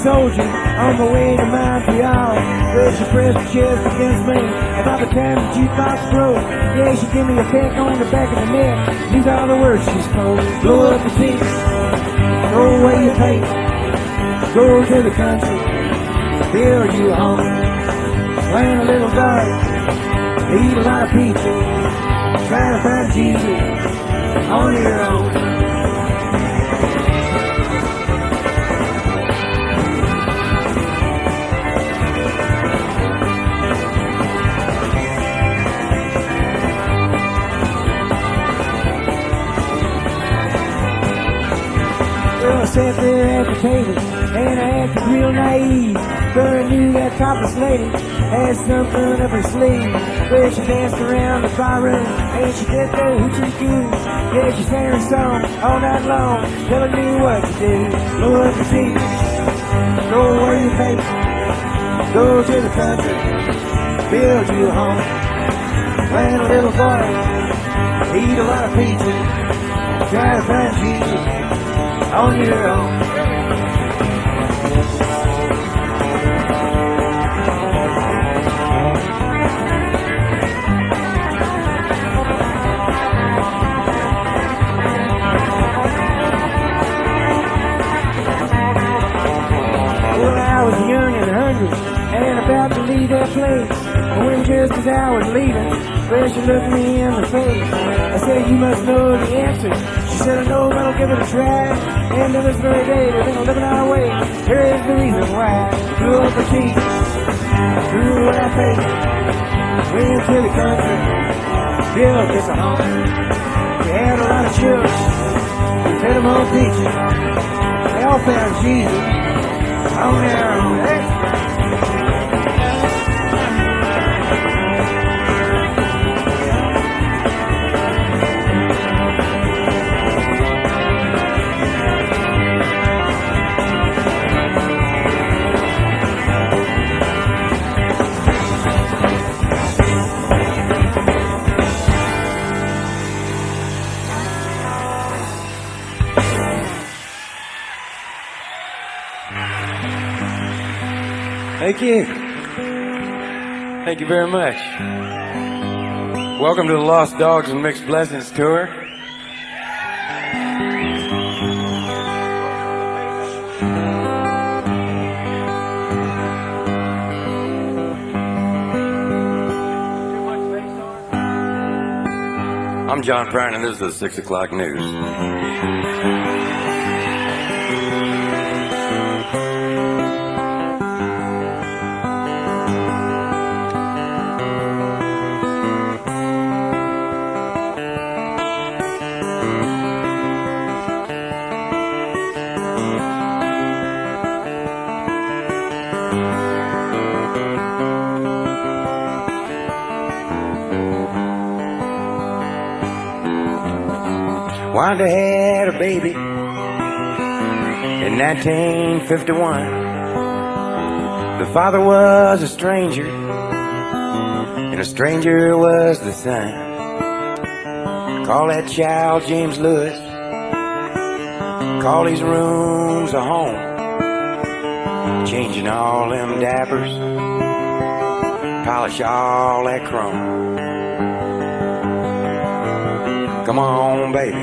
soldier on my way to Montreal. But she pressed her chest against me, and by the time the jukebox broke, yeah, she gave me a peck on the back of the neck. These are the words she spoke. Blow up the seat, throw away your paper, go to the country, build you a home, plant a little garden, eat a lot of pizza, try to find Jesus on your own. I sat there at the table, and I acted real naive, but I knew that topless lady had something up her sleeve. Well, she danced around the bar room, and she did the hoochie coo. Yeah, she sang her song all night long, telling me what to do. Blow up the seat, throw away your paper, go to the country, build you a home, plant a little garden, eat a lot of pizza, try to find Jesus on your own. Well, I was young and hungry and about to leave that place. When just as I was leaving, well, she looked me in the face. I said, you must know the answer. She said, I know, but I'll give it a try. And to this very day, they're gonna live in our way. Here is the reason why. Blew up her teeth, threw away our faith, went to the country, built us a home. We had a lot of children, we fed them on peaches. They all found Jesus on their own. Thank you. Thank you very much. Welcome to the Lost Dogs and Mixed Blessings Tour. I'm John Prine, and this is the 6 o'clock news. Wanda had a baby in 1951. The father was a stranger, and a stranger was the son. Call that child James Lewis, call these rooms a home, changing all them dappers, polish all that chrome. Come on, baby,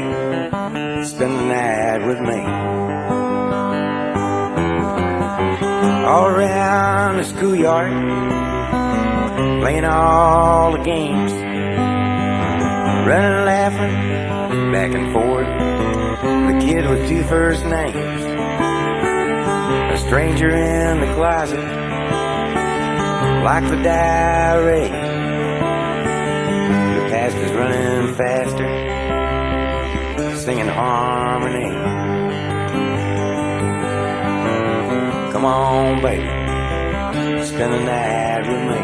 spend the night with me. All around the schoolyard, playing all the games, running, laughing, back and forth, the kid with 2 first names. A stranger in the closet, like the diary. The past is running faster, singing harmony. Come on, baby, spend the night with me.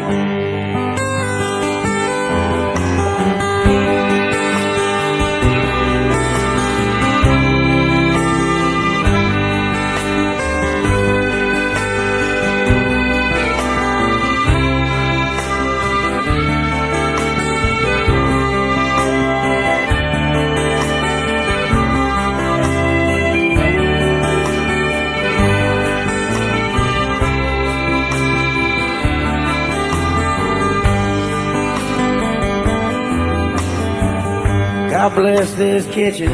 God bless this kitchen,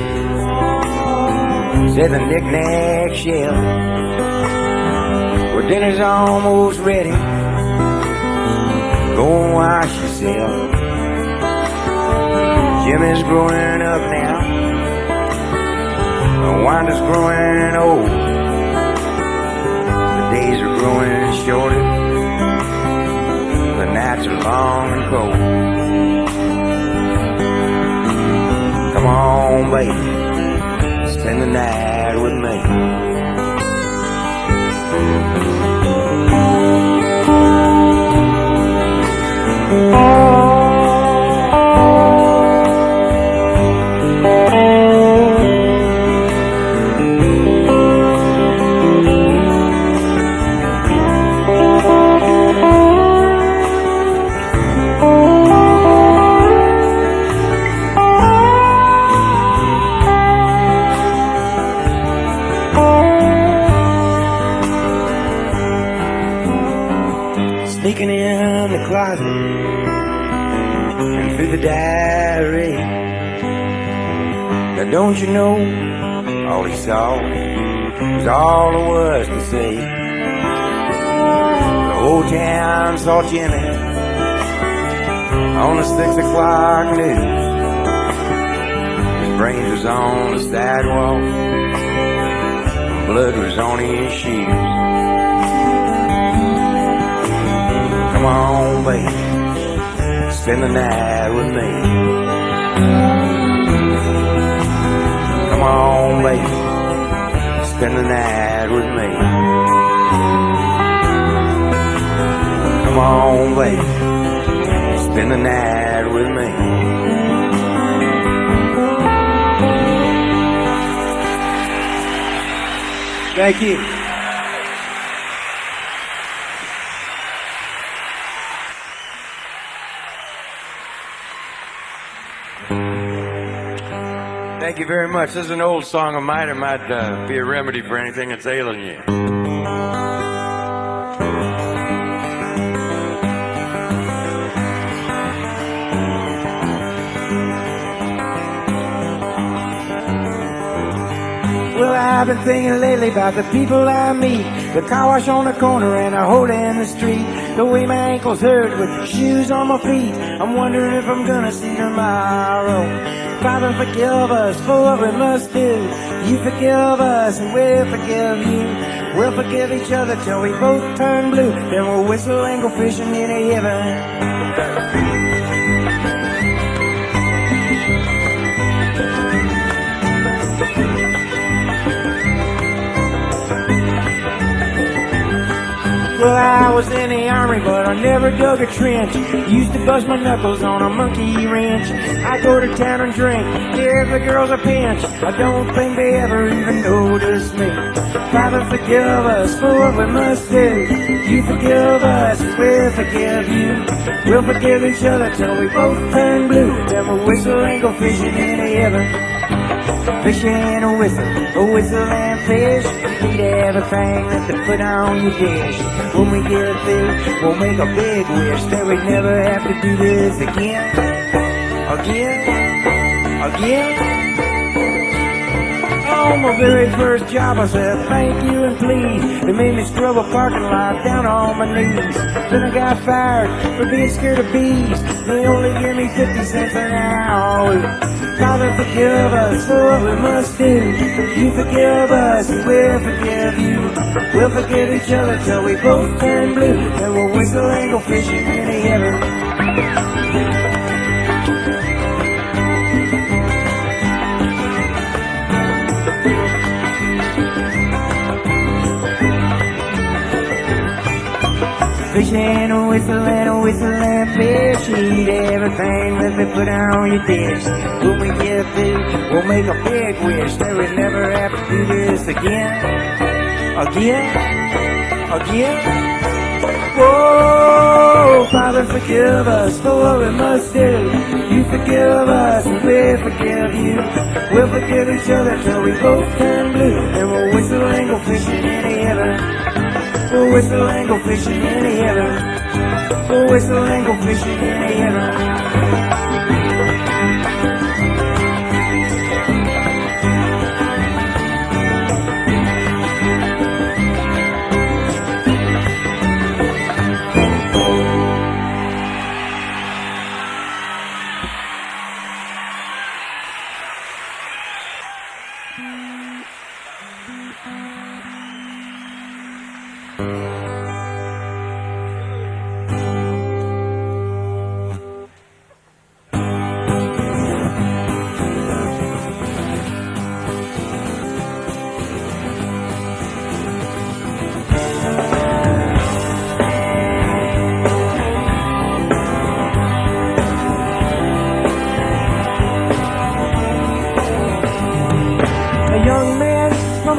said the knick-knack shelf. Well, dinner's almost ready. Go and wash yourself. Jimmy's growing up now. Wanda's growing old. The days are growing shorter. The nights are long and cold. Come on, baby, spend the night with me. Sneaking in the closet and through the diary. Now don't you know, all he saw was all there was to see. The whole town saw Jimmy on the 6 o'clock news. His brains was on the sidewalk, blood was on his shoes. Come on, baby, spend the night with me. Come on, baby, spend the night with me. Come on, baby, spend the night with me. Thank you. Thank you very much. This is an old song of mine. It might be a remedy for anything that's ailing you. Well, I've been thinking lately about the people I meet. The car wash on the corner and a hole in the street. The way my ankles hurt with the shoes on my feet. I'm wondering if I'm gonna see tomorrow. Father, forgive us for what we must do. You forgive us and we'll forgive you. We'll forgive each other till we both turn blue. Then we'll whistle and go fishing in heaven. Well, I was in the army, but I never dug a trench. Used to bust my knuckles on a monkey wrench. I go to town and drink, give the girls a pinch. I don't think they ever even notice me. Father, forgive us for what we must do. You forgive us, we'll forgive you. We'll forgive each other till we both turn blue. Then we'll whistle and go fishing in heaven. Fishing and a whistle and fish. Eat everything that they put on your dish. When we get through, we'll make a big wish that we never have to do this again. Again. On my very first job I said thank you and please. They made me scrub a parking lot down on my knees. Then I got fired for being scared of bees. They only give me 50 cents an hour. Father, forgive us for what we must do. You forgive us and we'll forgive you. We'll forgive each other till we both turn blue. And we'll whistle and go fishing in heaven. Fishing and a whistle and fish. Eat everything that they put on your dish. When we get through, we'll make a big wish that we never have to do this again. Whoa, Father, forgive us for what we must do. You forgive us and we'll forgive you. We'll forgive each other till we both turn blue. And we'll whistle and go fishing in heaven. We'll whistle and go fishing in heaven. We'll whistle and go fishing in heaven.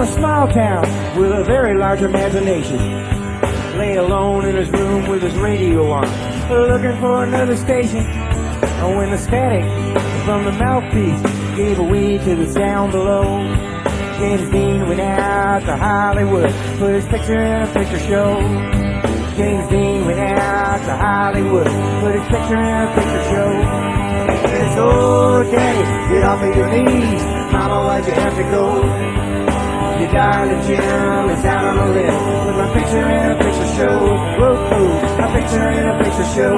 A small town with a very large imagination lay alone in his room with his radio on, looking for another station. And when the static from the mouthpiece gave way to the sound below, James Dean went out to Hollywood, put his picture in a picture show. James Dean went out to Hollywood, put his picture in a picture show. It's, oh, Daddy, get off of your knees, Mama, why'd you have to go? You darling Jim is out on the limb with my picture in a picture show. Whoa, my picture in a picture show.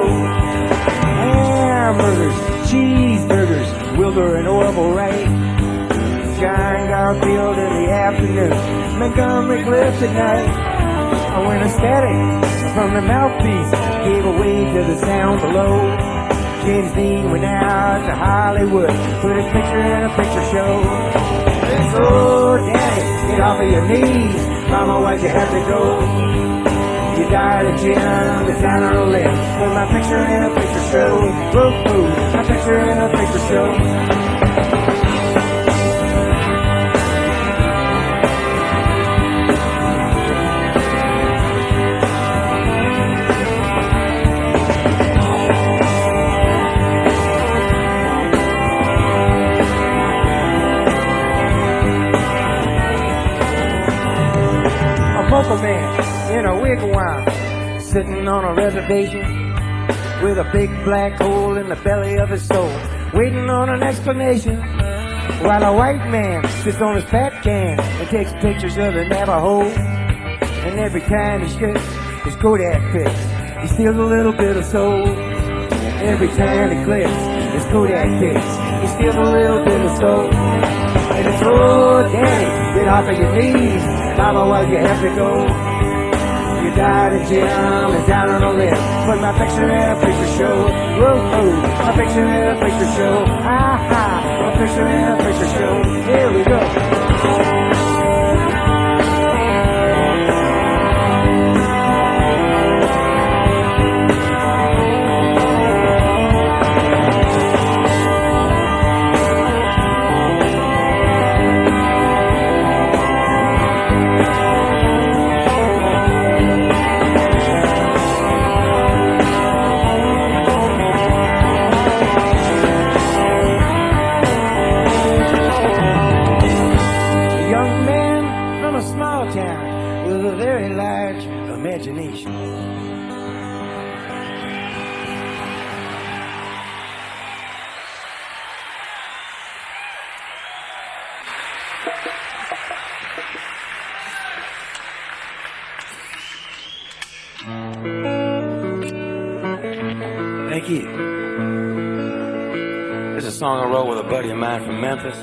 Hamburgers, cheeseburgers, Wilbur and Orville Wright. John Garfield in the afternoon, Montgomery Cliffs at night. When the static from the mouthpiece gave way to the sound below, James Dean went out to Hollywood, put his picture in a picture show. It's, oh, Daddy, get off of your knees, Mama, why'd you have to go? You died in Jim, it's down on the limb, put my picture in a picture show. Whoa, my picture in a picture show. Man in a wigwam, sitting on a reservation with a big black hole in the belly of his soul, waiting on an explanation, while a white man sits on his fat can and takes pictures of the Navajo. And every time he shakes his Kodak pics, he steals a little bit of soul. Every time he clicks his Kodak pics, he steals a little bit of soul. And it's, oh, Daddy, get off of your knees, Mama, why'd you have to go? You died in Jim, it's down on the limb, put my picture in a picture show. Whoa, my picture in a picture show. Ha, my picture in a picture show. Here we go. Imagination. Thank you. This is a song I wrote with a buddy of mine from Memphis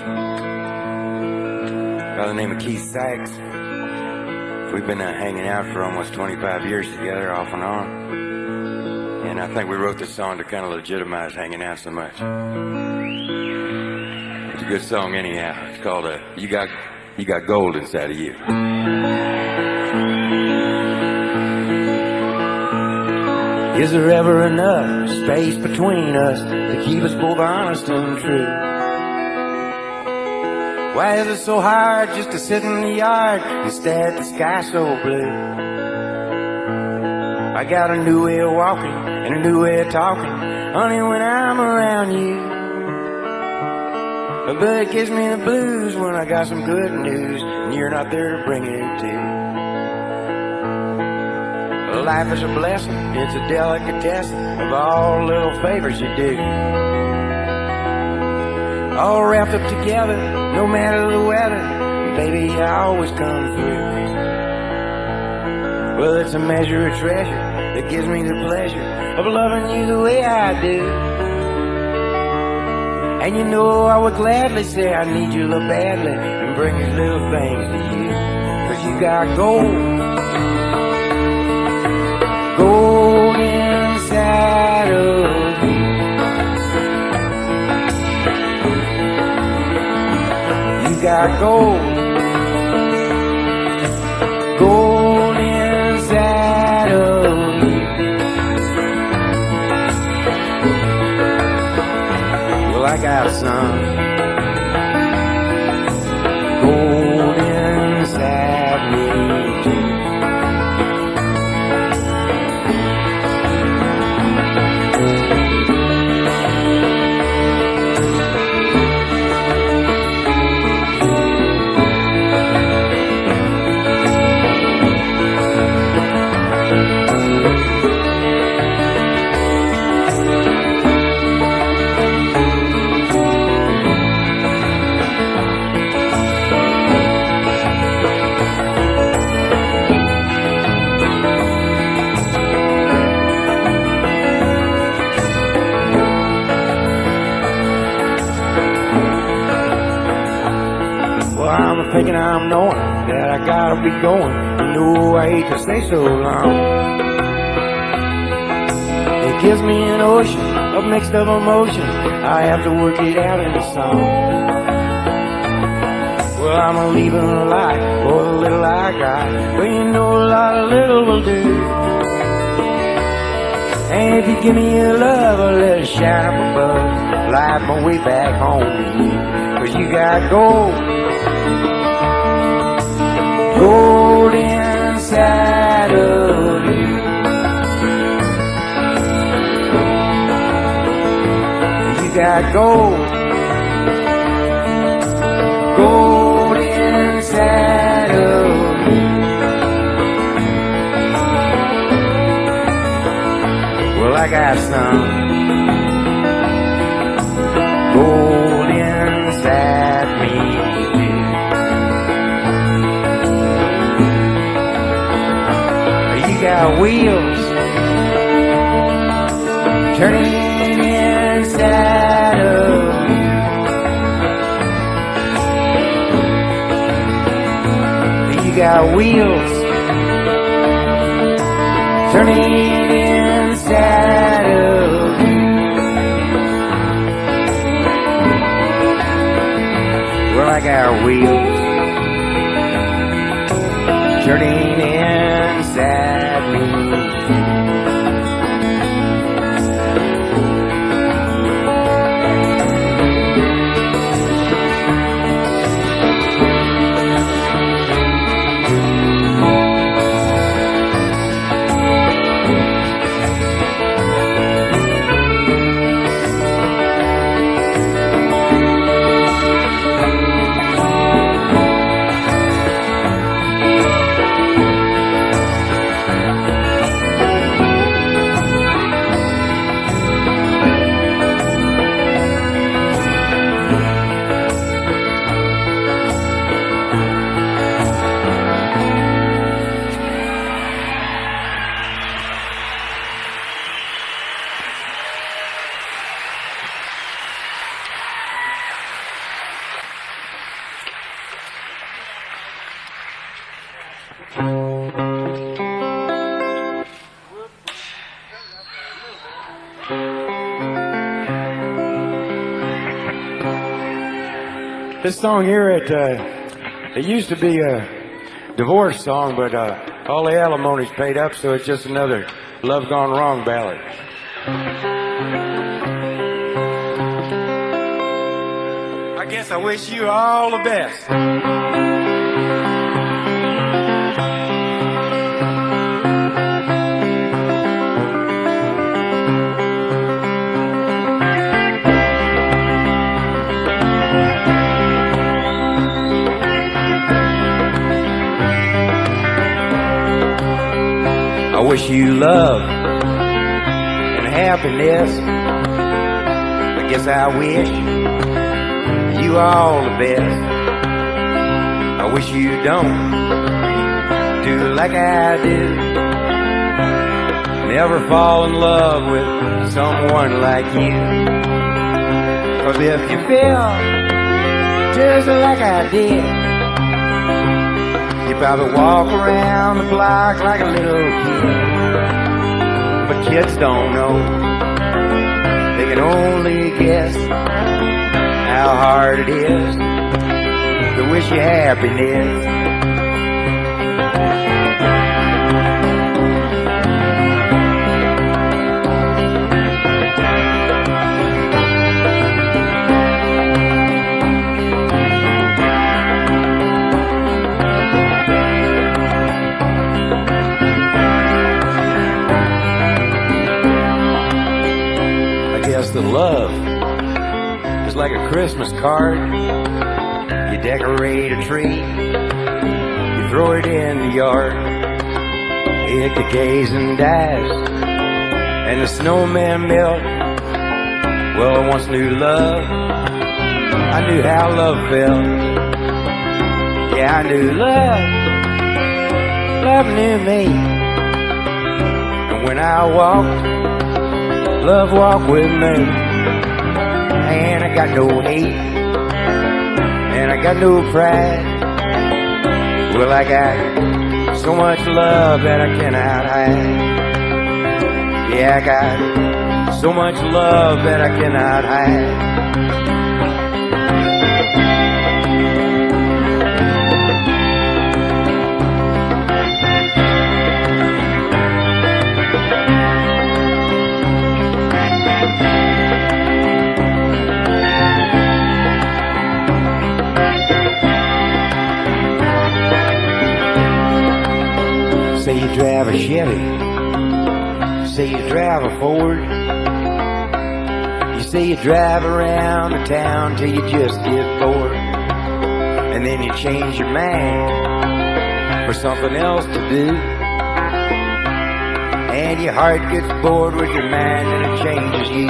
by the name of Keith Sykes. We've been hanging out for almost 25 years together, off and on. And I think we wrote this song to kind of legitimize hanging out so much. It's a good song anyhow. It's called You Got Gold Inside of You. Is there ever enough space between us to keep us both honest and true? Why is it so hard just to sit in the yard and stare at the sky so blue? I got a new way of walking and a new way of talking, honey, when I'm around you. But it gives me the blues when I got some good news and you're not there to bring it to. Life is a blessing, it's a delicatessen of all little favors you do. All wrapped up together, no matter the weather, baby, you always come through. Well, it's a measure of treasure that gives me the pleasure of loving you the way I do. And you know I would gladly say I need you a little badly and bring these little things to you. 'Cause you got gold, gold inside of you. You got gold, gold inside of you. Well, I got some gold inside me too. Thinking I'm knowing that I gotta be going. You know I hate to stay so long. It gives me an ocean of mixed up emotions. I have to work it out in a song. Well, I'm a leaving a life for the little I got. Well, you know a lot of little will do. And if you give me your love, I'll let it shine up above. Light my way back home to you. 'Cause you got gold, gold inside of you. You got gold, gold inside of you. Well, I got some gold inside me. Got wheels turning inside of you. You got wheels turning inside of you. Well, I got wheels turning inside me. This song here, it used to be a divorce song, but all the alimony's paid up, so it's just another love gone wrong ballad. I guess I wish you all the best. I wish you love and happiness. I guess I wish you all the best. I wish you don't do like I do. Never fall in love with someone like you. 'Cause if you feel just like I did, you probably walk around the block like a little kid. But kids don't know, they can only guess how hard it is to wish you happiness. The love is like a Christmas card. You decorate a tree, you throw it in the yard. It decays and dies, and the snowman melts. Well, I once knew love, I knew how love felt. Yeah, I knew love, love knew me. And when I walked, love walk with me. And I got no hate, and I got no pride. Well, I got so much love that I cannot hide. Yeah, I got so much love that I cannot hide. Say you drive a Chevy, say you drive a Ford. You say you drive around the town till you just get bored. And then you change your mind for something else to do. And your heart gets bored with your mind and it changes you.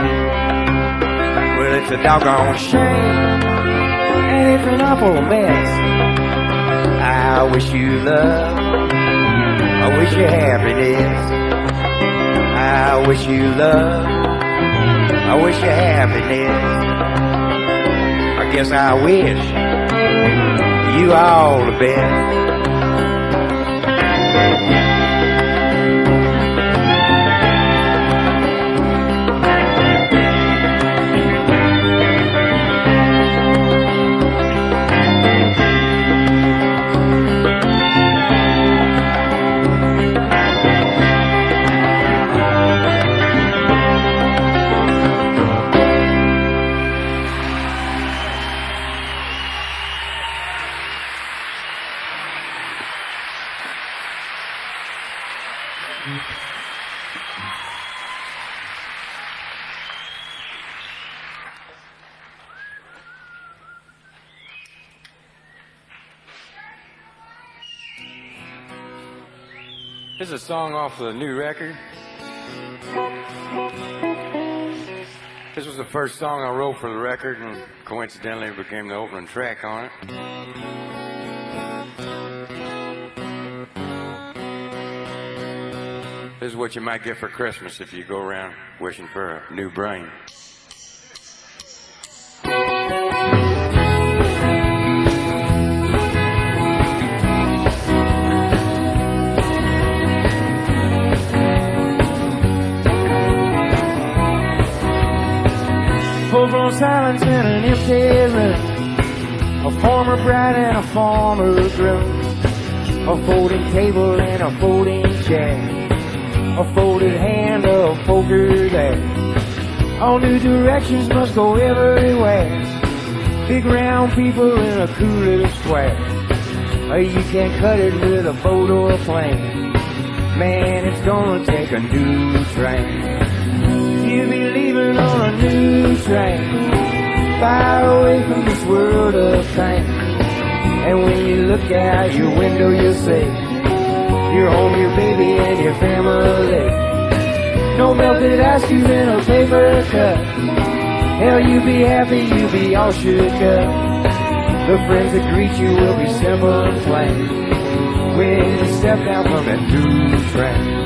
Well, it's a doggone shame, and it's an awful mess. I wish you love, I wish you happiness. I wish you love, I wish you happiness. I guess I wish you all the best. This is a song off of the new record. This was the first song I wrote for the record, and coincidentally it became the opening track on it. This is what you might get for Christmas if you go around wishing for a new brain. Full-blown silence in an empty room. A former bride and a former groom. A folding table and a folding chair. A folded hand, a poker there. All new directions must go everywhere. Big round people in a cool little square. You can't cut it with a boat or a plane. Man, it's gonna take a new train. You'll be leaving on a new train, far away from this world of pain. And when you look out your window, you'll see your home, your baby, and your family. No melted ice cube in a paper cup. Hell, you be happy, you be all shook up. The friends that greet you will be simple and plain when you step down from that new train.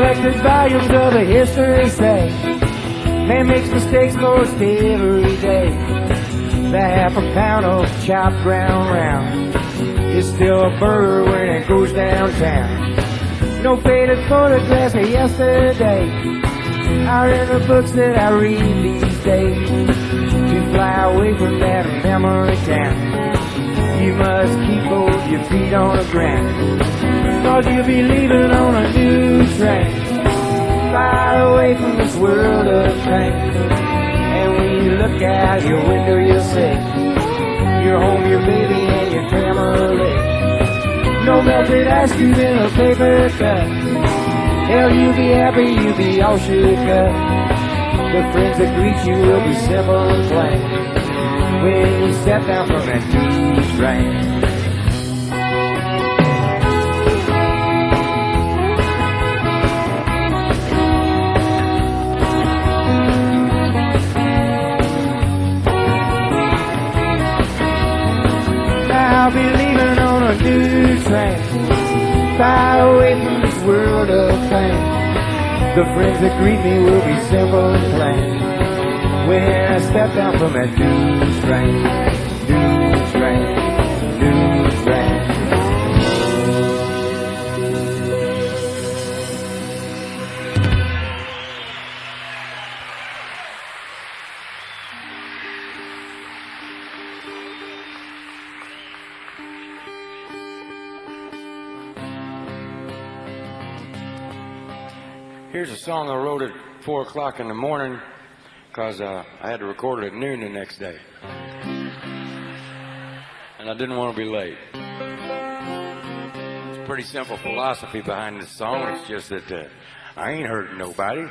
collected volumes of a history say man makes mistakes most every day. The half a pound of chopped ground round is still a burger when it goes downtown. No faded photographs of yesterday are in the books that I read these days. To fly away from that memory town, you must keep both your feet on the ground, 'cause you'll be leaving on a new train, far away from this world of pain. And when you look out your window, you'll see your home, your baby, and your family. No melted ice cream in a paper cup. Hell, you'll be happy, you'll be all shook up. The friends that greet you will be simple and plain when you step down from that deep train. I'll be leaving on a new train, far away from this world of pain. The friends that greet me will be simple and plain when I step down from that new train, new train, new train. Here's a song I wrote at 4 o'clock in the morning because I had to record it at noon the next day. And I didn't want to be late. It's a pretty simple philosophy behind this song. It's just that I ain't hurting nobody.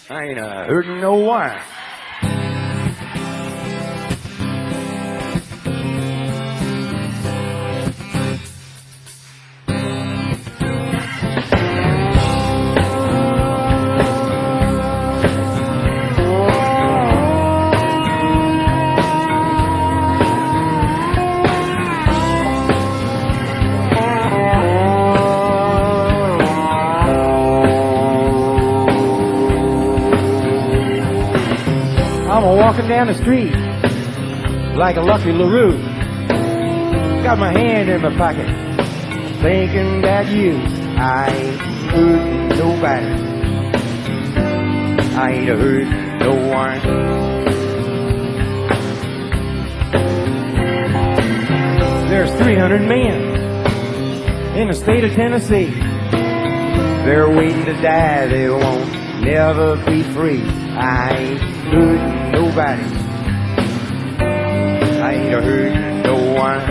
I ain't hurting no one. Walking down the street like a lucky LaRue, got my hand in my pocket, thinking about you. I ain't hurting nobody, I ain't hurting no one. There's 300 men in the state of Tennessee. They're waiting to die, they won't never be free. I ain't hurting nobody, I ain't hurting no one.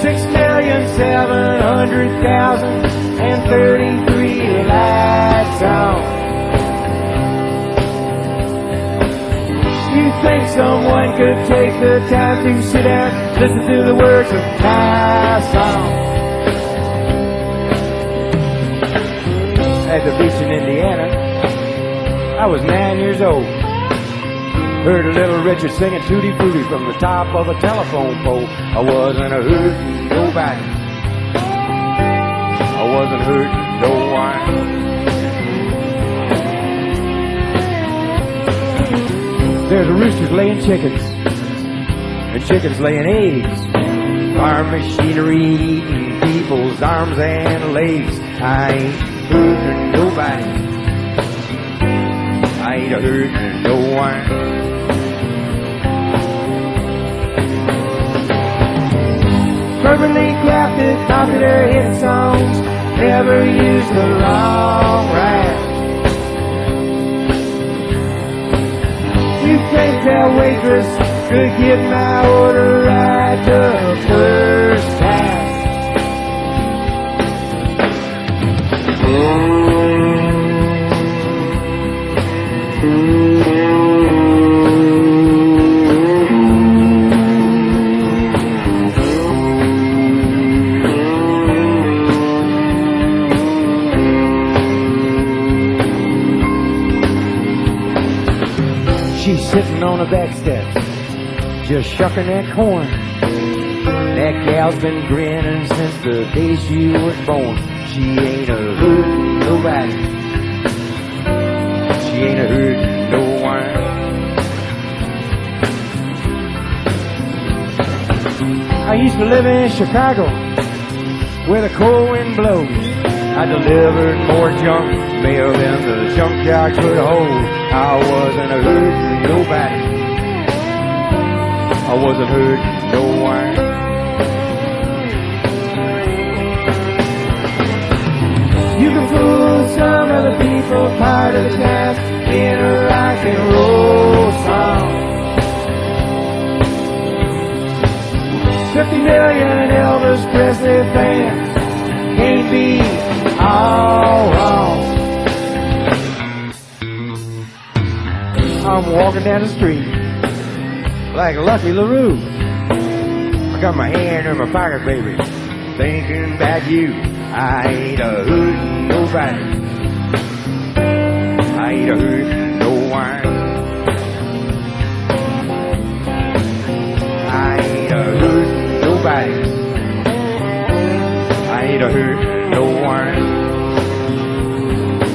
$6,700,033 lights on. You think someone could take the time to sit down, listen to the words of my song? At the beach in Indiana, I was 9 years old. Heard a little Richard singing Tutti Frutti from the top of a telephone pole. I wasn't hurting nobody, I wasn't hurting no one. There's roosters laying chickens, and chickens laying eggs. Farm machinery eating people's arms and legs. I ain't hurting nobody, I ain't hurting no one. Perfectly crafted, popular hit songs, never used a long rhyme. You think that waitress could get my order right the first time? She's sitting on the back steps, just shucking that corn. That gal's been grinning since the day she was born. She ain't a hurtin' nobody. She ain't a hurtin' no one. I used to live in Chicago, where the cold wind blows. I delivered more junk mail than the junkyard could hold. I wasn't a hurtin' nobody. I wasn't hurtin' no one. You can fool some other people part of the time in a rock and roll song. 50 million Elvis Presley fans can't be all wrong. I'm walking down the street like Lucky LaRue. I got my hand in my pocket, baby, thinking about you. I ain't a hurtin' nobody. I ain't a hurtin' no one. I ain't a hurtin' nobody. I ain't a hurtin' no one.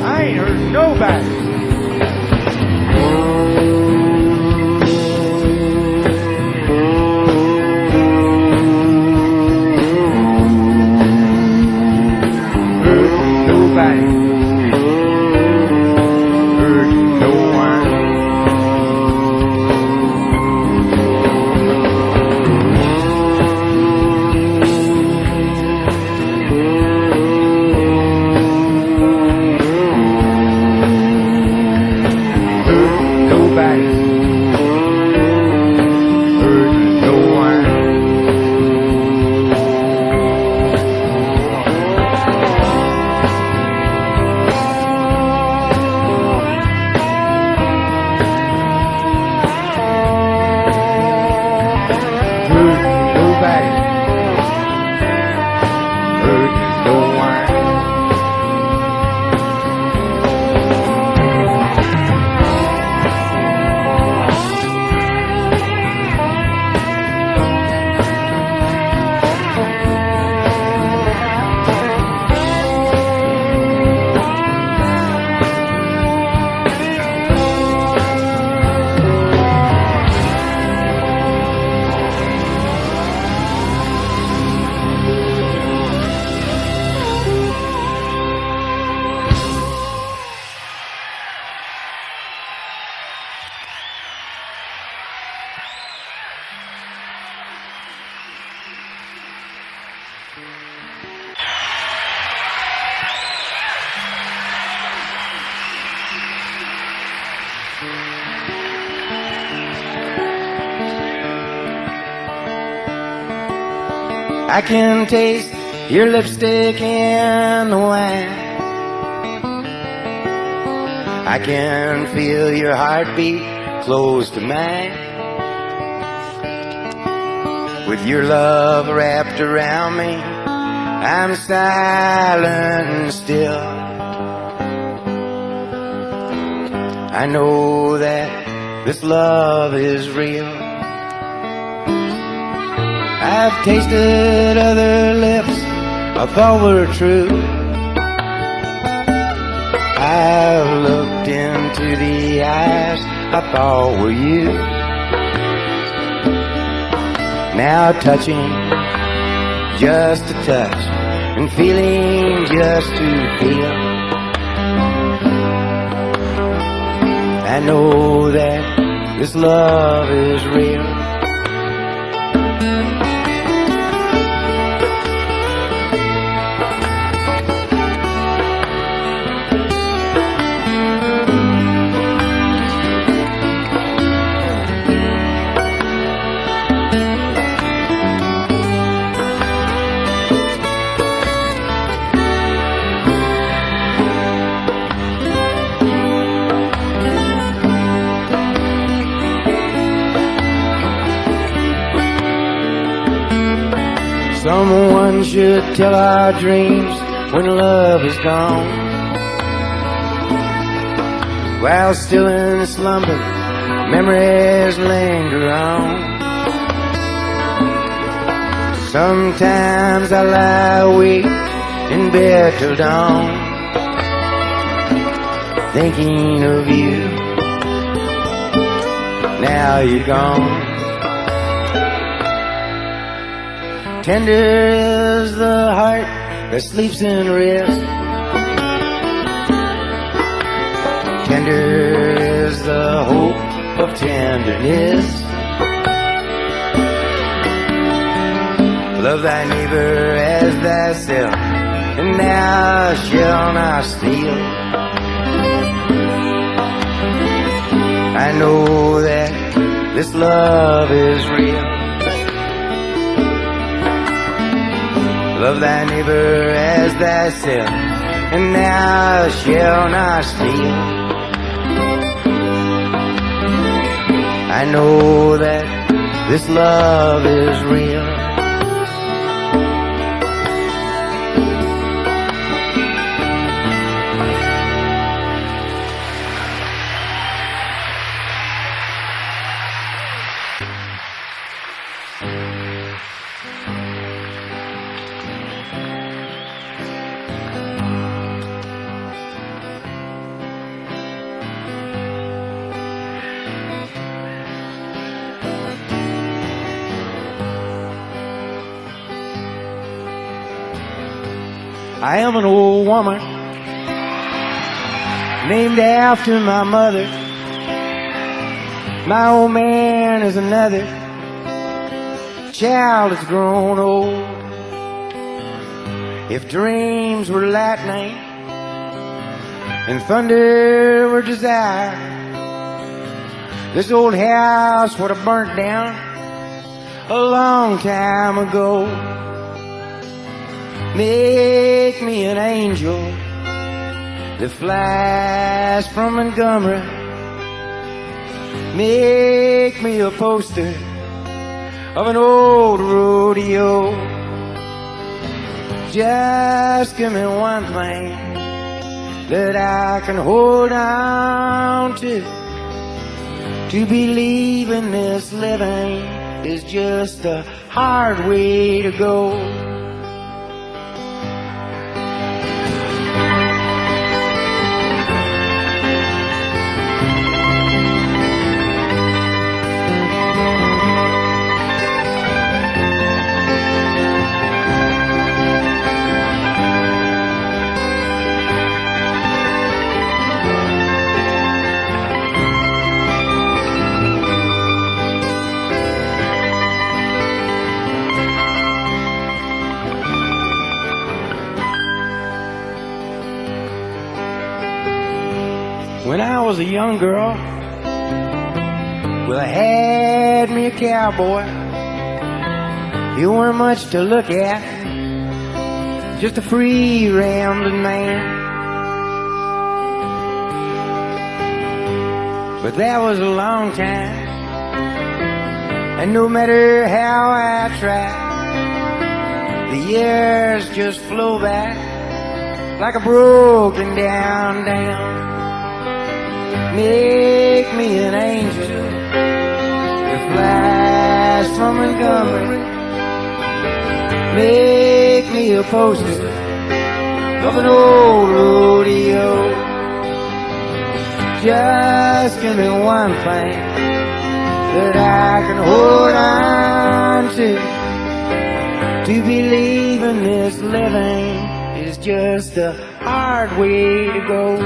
I ain't hurtin' nobody. I can taste your lipstick and the wine. I can feel your heartbeat close to mine. With your love wrapped around me, I'm silent and still. I know that this love is real. I've tasted other lips I thought were true. I've looked into the eyes I thought were you. Now touching just to touch and feeling just to feel. I know that this love is real. Someone should tell our dreams when love is gone. While still in slumber, memories linger on. Sometimes I lie awake in bed till dawn, thinking of you. Now you're gone. Tender is the heart that sleeps in rest. Tender is the hope of tenderness. Love thy neighbor as thyself, and thou shalt not steal. I know that this love is real. Love thy neighbor as thyself, and thou shalt not steal. I know that this love is real. I am an old woman named after my mother. My old man is another child that's grown old. If dreams were lightning and thunder were desire, this old house would have burnt down a long time ago. Make me an angel that flies from Montgomery. Make me a poster of an old rodeo. Just give me one thing that I can hold on to. To believe in this living is just a hard way to go. When I was a young girl, well, I had me a cowboy. He weren't much to look at, just a free rambling man. But that was a long time, and no matter how I tried, the years just flow by like a broken down dam. Make me an angel that flies from Montgomery. Make me a poster of an old rodeo. Just give me one thing that I can hold on to. To believe in this living is just a hard way to go.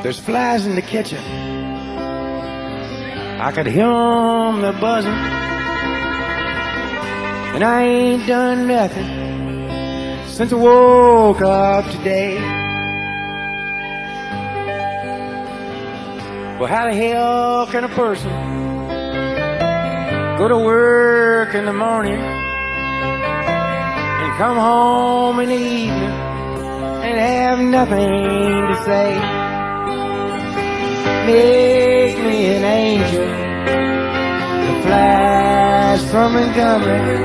There's flies in the kitchen. I could hear them, they're buzzing. And I ain't done nothing since I woke up today. Well, how the hell can a person go to work in the morning and come home in the evening and have nothing to say? Make me an angel that flies from Montgomery.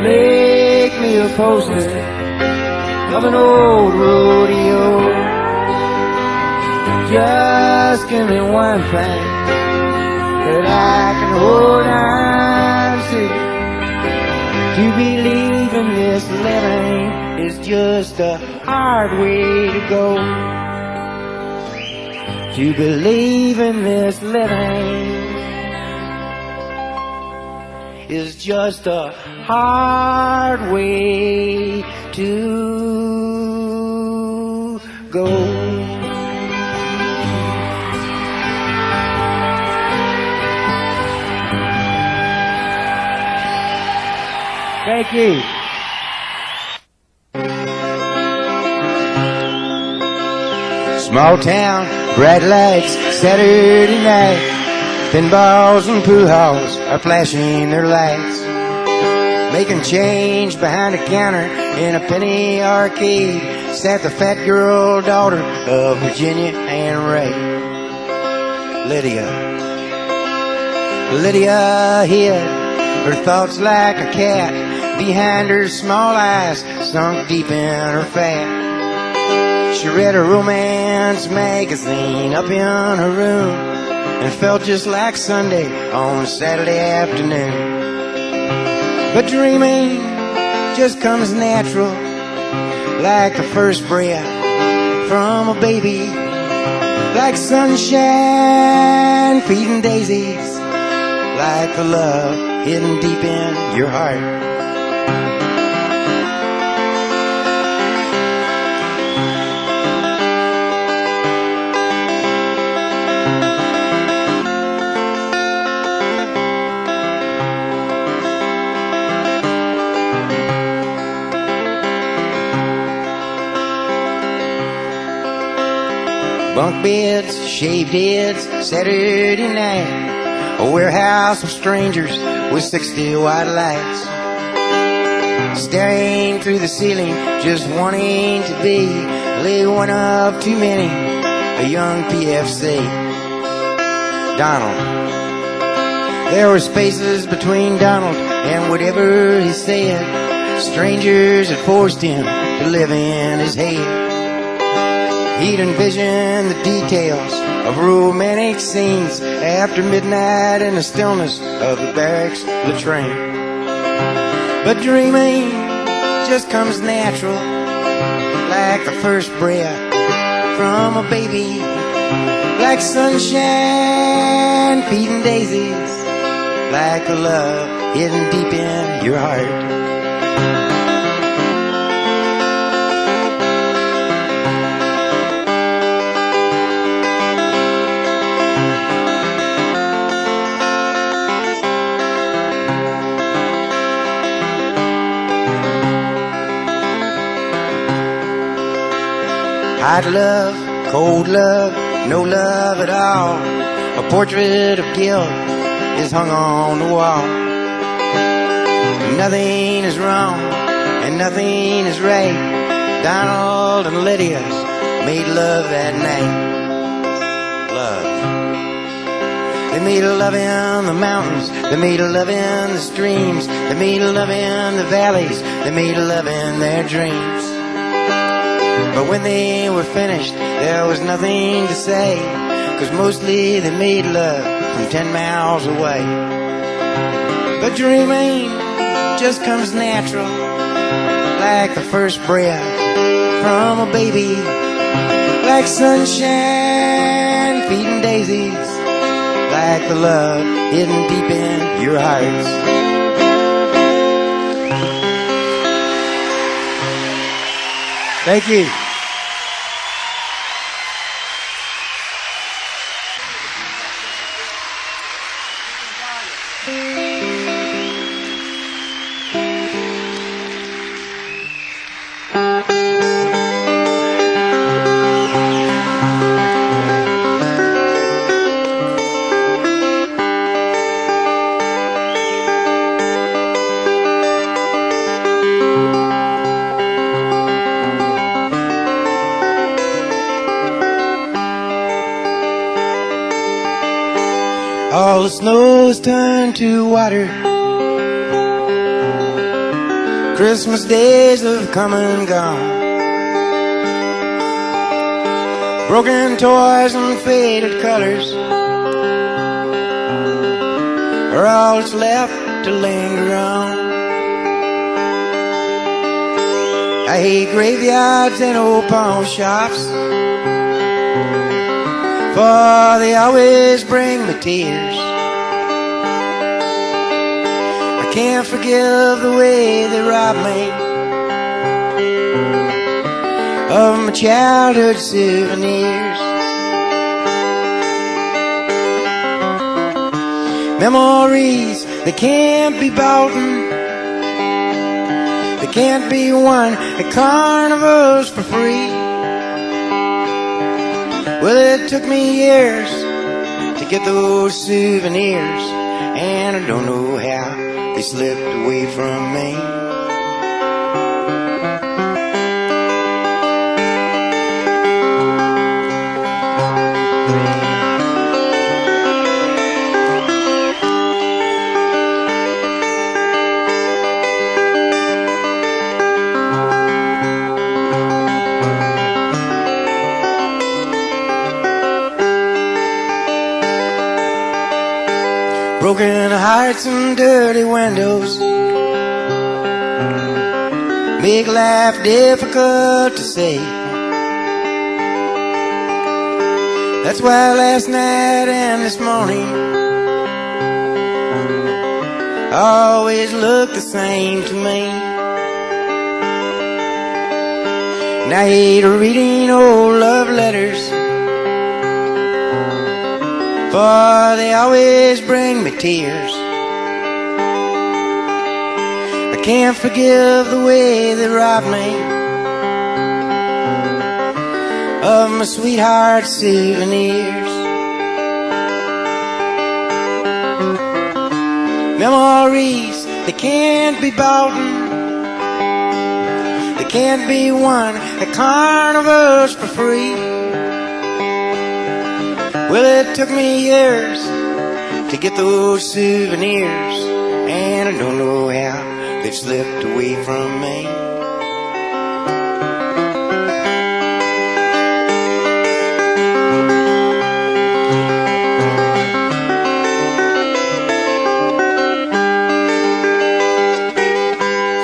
Make me a poster of an old rodeo. Just give me one thing that I can hold on to. To believe in this living is just a hard way to go. To believe in this living is just a hard way to go. Thank you. Small town, bright lights, Saturday night. Pinballs and pool halls are flashing their lights. Making change behind a counter in a penny arcade sat the fat girl daughter of Virginia and Ray. Lydia hid her thoughts like a cat behind her small eyes sunk deep in her fat. She read a romance magazine up in her room and felt just like Sunday on a Saturday afternoon. But dreaming just comes natural, like the first breath from a baby, like sunshine feeding daisies, like the love hidden deep in your heart. Bunk beds, shaved heads, Saturday night. A warehouse of strangers with 60 white lights. Staring through the ceiling, just wanting to be one of too many, a young PFC. Donald. There were spaces between Donald and whatever he said. Strangers had forced him to live in his head. He'd envision the details of romantic scenes after midnight in the stillness of the barracks latrine. But dreaming just comes natural, like the first breath from a baby, like sunshine feeding daisies, like a love hidden deep in your heart. Hot love, cold love, no love at all. A portrait of guilt is hung on the wall. Nothing is wrong and nothing is right. Donald and Lydia made love that night. Love. They made love in the mountains. They made love in the streams. They made love in the valleys. They made love in their dreams. But when they were finished, there was nothing to say, 'cause mostly they made love from 10 miles away. But dreaming just comes natural, like the first breath from a baby, like sunshine feeding daisies, like the love hidden deep in your hearts. Thank you. All the snow's turned to water. Christmas days have come and gone. Broken toys and faded colors are all that's left to linger on. I hate graveyards and old pawn shops, for they always bring me tears. I can't forgive the way they robbed me of my childhood souvenirs. Memories, they can't be bought, they can't be won at carnivals for free. Well, it took me years to get those souvenirs, and I don't know how they slipped away from me. Broken hearts and dirty windows make life difficult to say. That's why last night and this morning always look the same to me. And I hate reading old love letters, for they always bring me tears. I can't forgive the way they robbed me of my sweetheart's souvenirs. Memories, they can't be bought, they can't be won at carnivals for free. Well, it took me years to get those souvenirs, and I don't know how they've slipped away from me.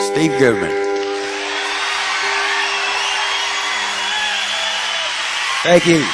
Steve Goodman. Thank you.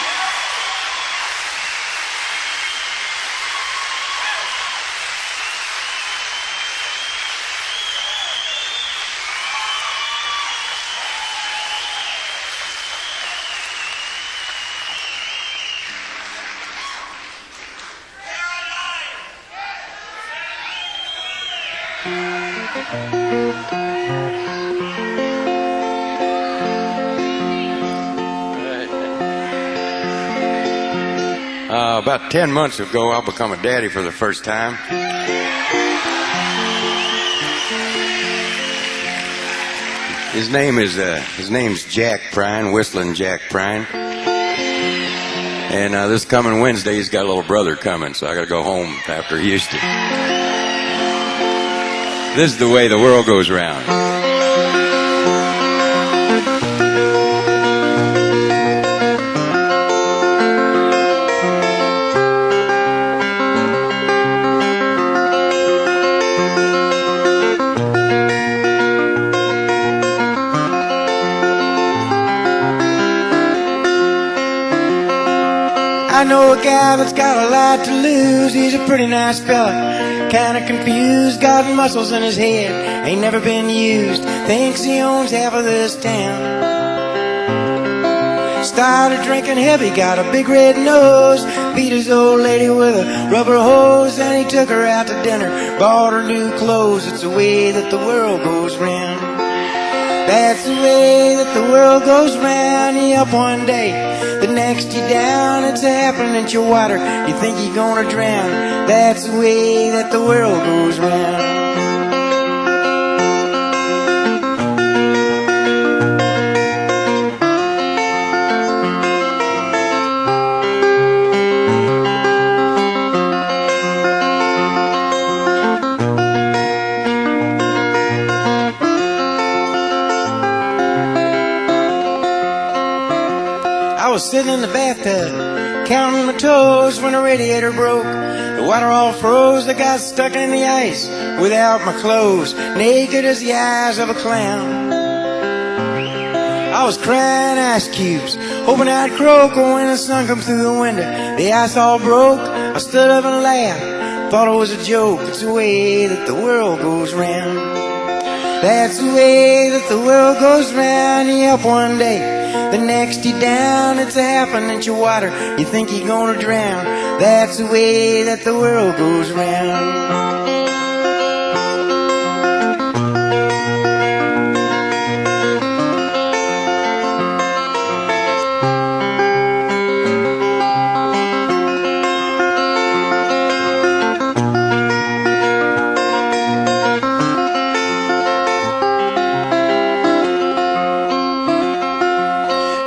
About 10 months ago, I'll become a daddy for the first time. His name's Jack Prine, Whistling Jack Prine. And this coming Wednesday, he's got a little brother coming, so I got to go home after Houston. This is the way the world goes round. I know a guy that's got a lot to lose. He's a pretty nice fella, kinda confused, got muscles in his head, ain't never been used, thinks he owns half of this town. Started drinking heavy, got a big red nose, beat his old lady with a rubber hose, and he took her out to dinner, bought her new clothes. It's the way that the world goes round. That's the way that the world goes round. You up one day, the next you down. It's happening at your water, you think you're gonna drown. That's the way that the world goes round. was sitting in the bathtub, counting my toes when the radiator broke. The water all froze, I got stuck in the ice without my clothes, naked as the eyes of a clown. I was crying ice cubes, hoping I'd croak when the sun come through the window. The ice all broke, I stood up and laughed, thought it was a joke. It's the way that the world goes round. That's the way that the world goes round. You up one day, the next you down. It's a half an inch of water, you think you're gonna drown. That's the way that the world goes round.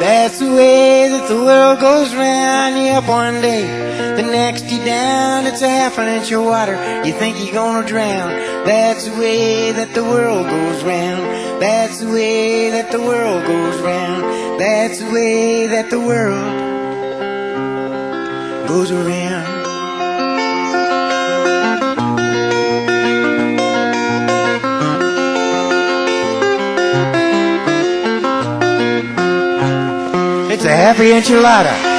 That's the way that the world goes round. You up one day, the next you down. It's a half an inch of water, you think you're gonna drown. That's the way that the world goes round. That's the way that the world goes round. That's the way that the world goes around. It's a happy enchilada.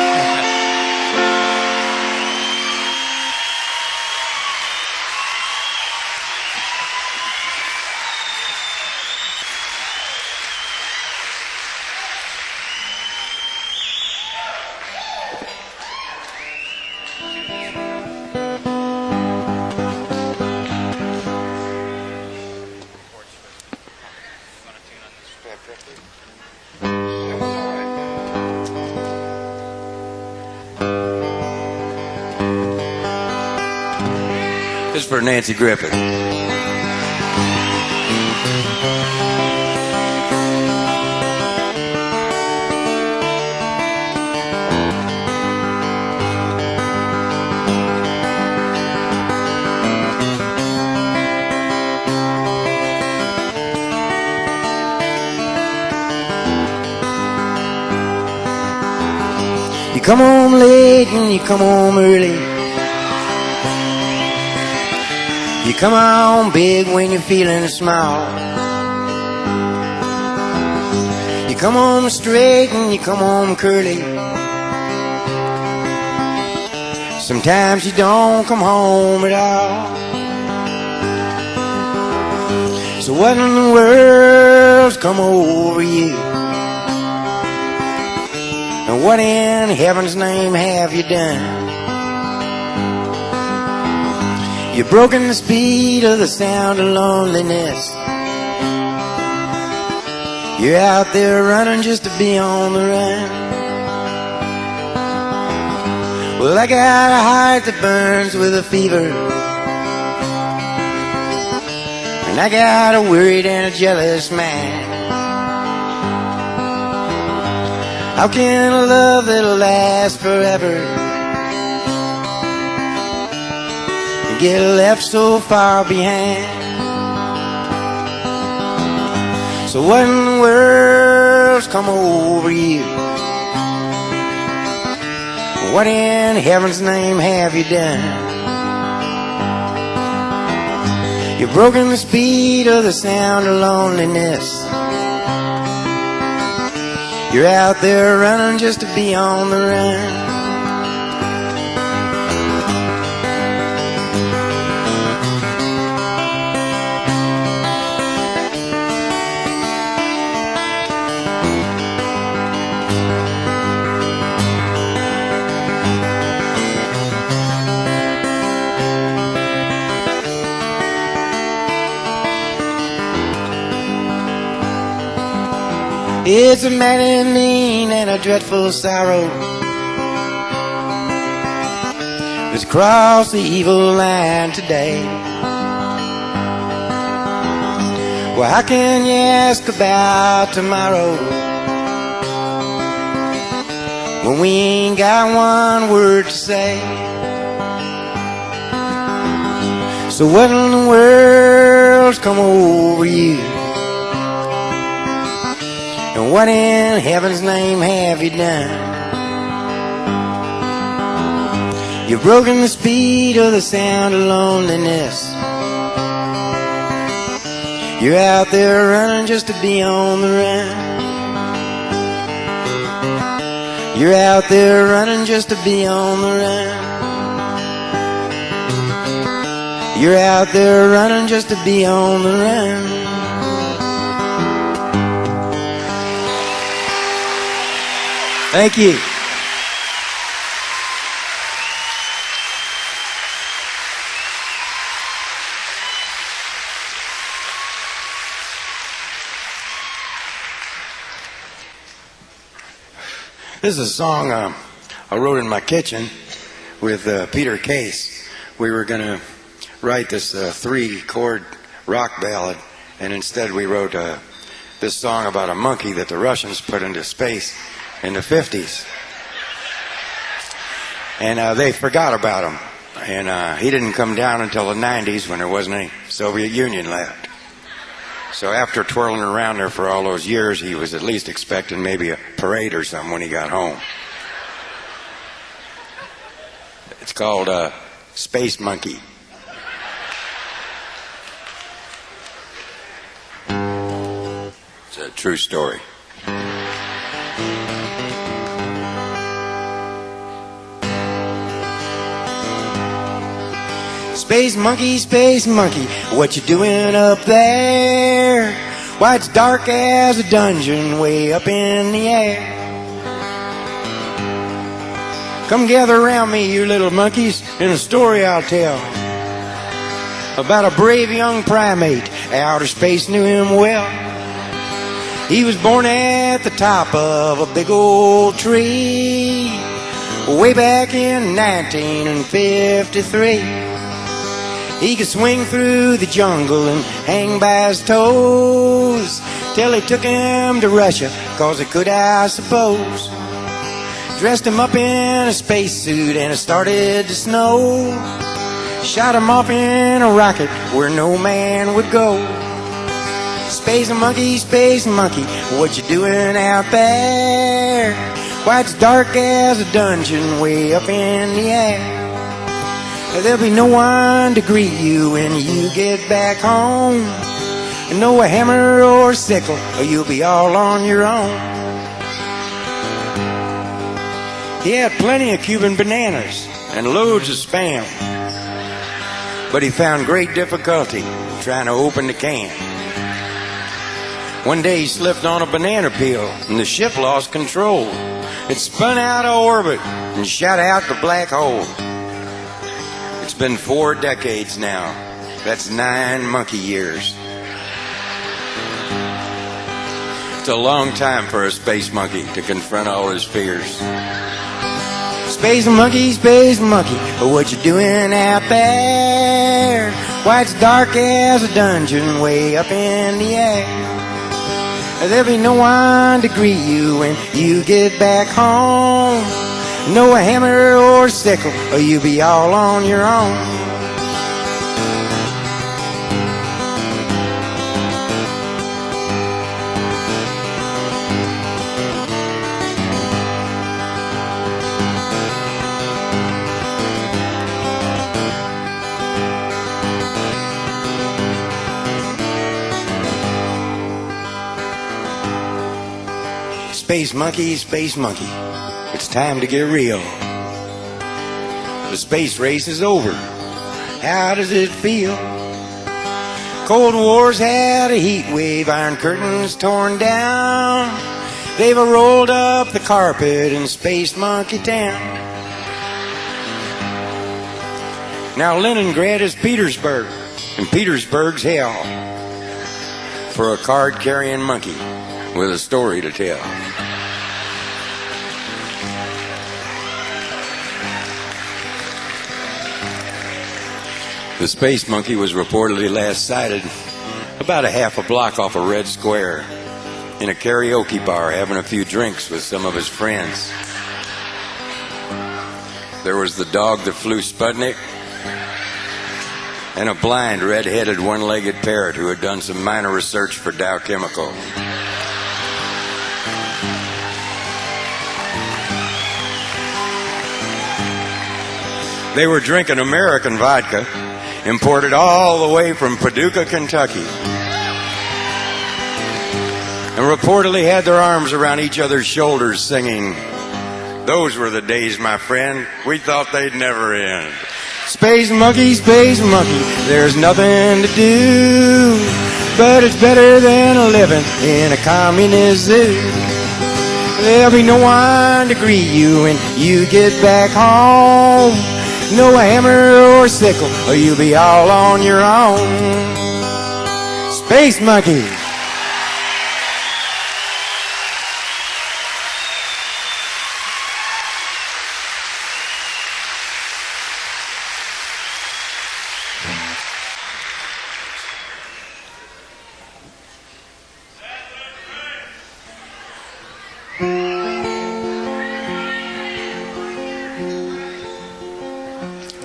This is for Nancy Griffith. You come home late and you come home early. You come home big when you're feeling small. You come home straight and you come home curly. Sometimes you don't come home at all. So what in the world's come over you? And what in heaven's name have you done? You've broken the speed of the sound of loneliness. You're out there running just to be on the run. Well, I got a heart that burns with a fever, and I got a worried and a jealous man. How can a love that'll last forever get left so far behind? So what in the world's come over you? What in heaven's name have you done? You've broken the speed of the sound of loneliness. You're out there running just to be on the run. It's a mighty mean and a dreadful sorrow that's crossed the evil line today. Well, how can you ask about tomorrow when we ain't got one word to say? So what in the world's come over you? And what in heaven's name have you done? You've broken the speed of the sound of loneliness. You're out there running just to be on the run. You're out there running just to be on the run. You're out there running just to be on the run. Thank you. This is a song I wrote in my kitchen with Peter Case. We were going to write this 3-chord rock ballad, and instead we wrote this song about a monkey that the Russians put into space in the 50s. And they forgot about him. And he didn't come down until the 90s when there wasn't any Soviet Union left. So after twirling around there for all those years, he was at least expecting maybe a parade or something when he got home. It's called Space Monkey. It's a true story. Space monkey, what you doing up there? Why, it's dark as a dungeon way up in the air. Come gather around me, you little monkeys, in a story I'll tell about a brave young primate. Outer space knew him well. He was born at the top of a big old tree way back in 1953. He could swing through the jungle and hang by his toes till they took him to Russia, 'cause they could, I suppose. Dressed him up in a spacesuit and it started to snow. Shot him off in a rocket where no man would go. Space monkey, what you doing out there? Why, it's dark as a dungeon way up in the air. There'll be no one to greet you when you get back home. No a hammer or sickle, or you'll be all on your own. He had plenty of Cuban bananas and loads of Spam, but he found great difficulty trying to open the can. One day he slipped on a banana peel and the ship lost control. It spun out of orbit and shot out the black hole. It's been 4 decades now. That's 9 monkey years. It's a long time for a space monkey to confront all his fears. Space monkey, what you doing out there? Why, it's dark as a dungeon way up in the air. There'll be no one to greet you when you get back home. No a hammer or sickle, or you'll be all on your own. Space monkey, it's time to get real. The space race is over. How does it feel? Cold War's had a heat wave, iron curtains torn down. They've rolled up the carpet in Space Monkey Town. Now Leningrad is Petersburg, and Petersburg's hell for a card-carrying monkey with a story to tell. The space monkey was reportedly last sighted about a half a block off a Red Square in a karaoke bar having a few drinks with some of his friends. There was the dog that flew Sputnik and a blind, red-headed, one-legged parrot who had done some minor research for Dow Chemical. They were drinking American vodka, imported all the way from Paducah, Kentucky, and reportedly had their arms around each other's shoulders singing, "Those were the days, my friend, we thought they'd never end. Space monkey, there's nothing to do, but it's better than living in a communist zoo. There'll be no one to greet you when you get back home. No hammer or sickle, or you'll be all on your own. Space monkey."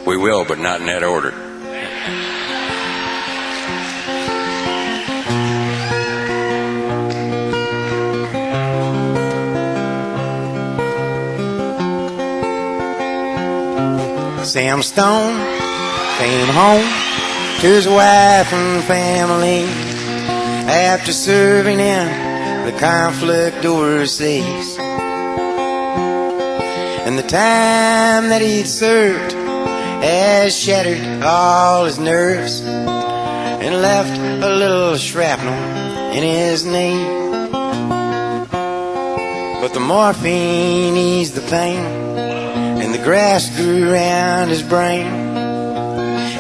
We will, but not in that order. Sam Stone came home to his wife and family after serving in the conflict overseas. And the time that he'd served has shattered all his nerves and left a little shrapnel in his knee. But the morphine eased the pain, and the grass grew around his brain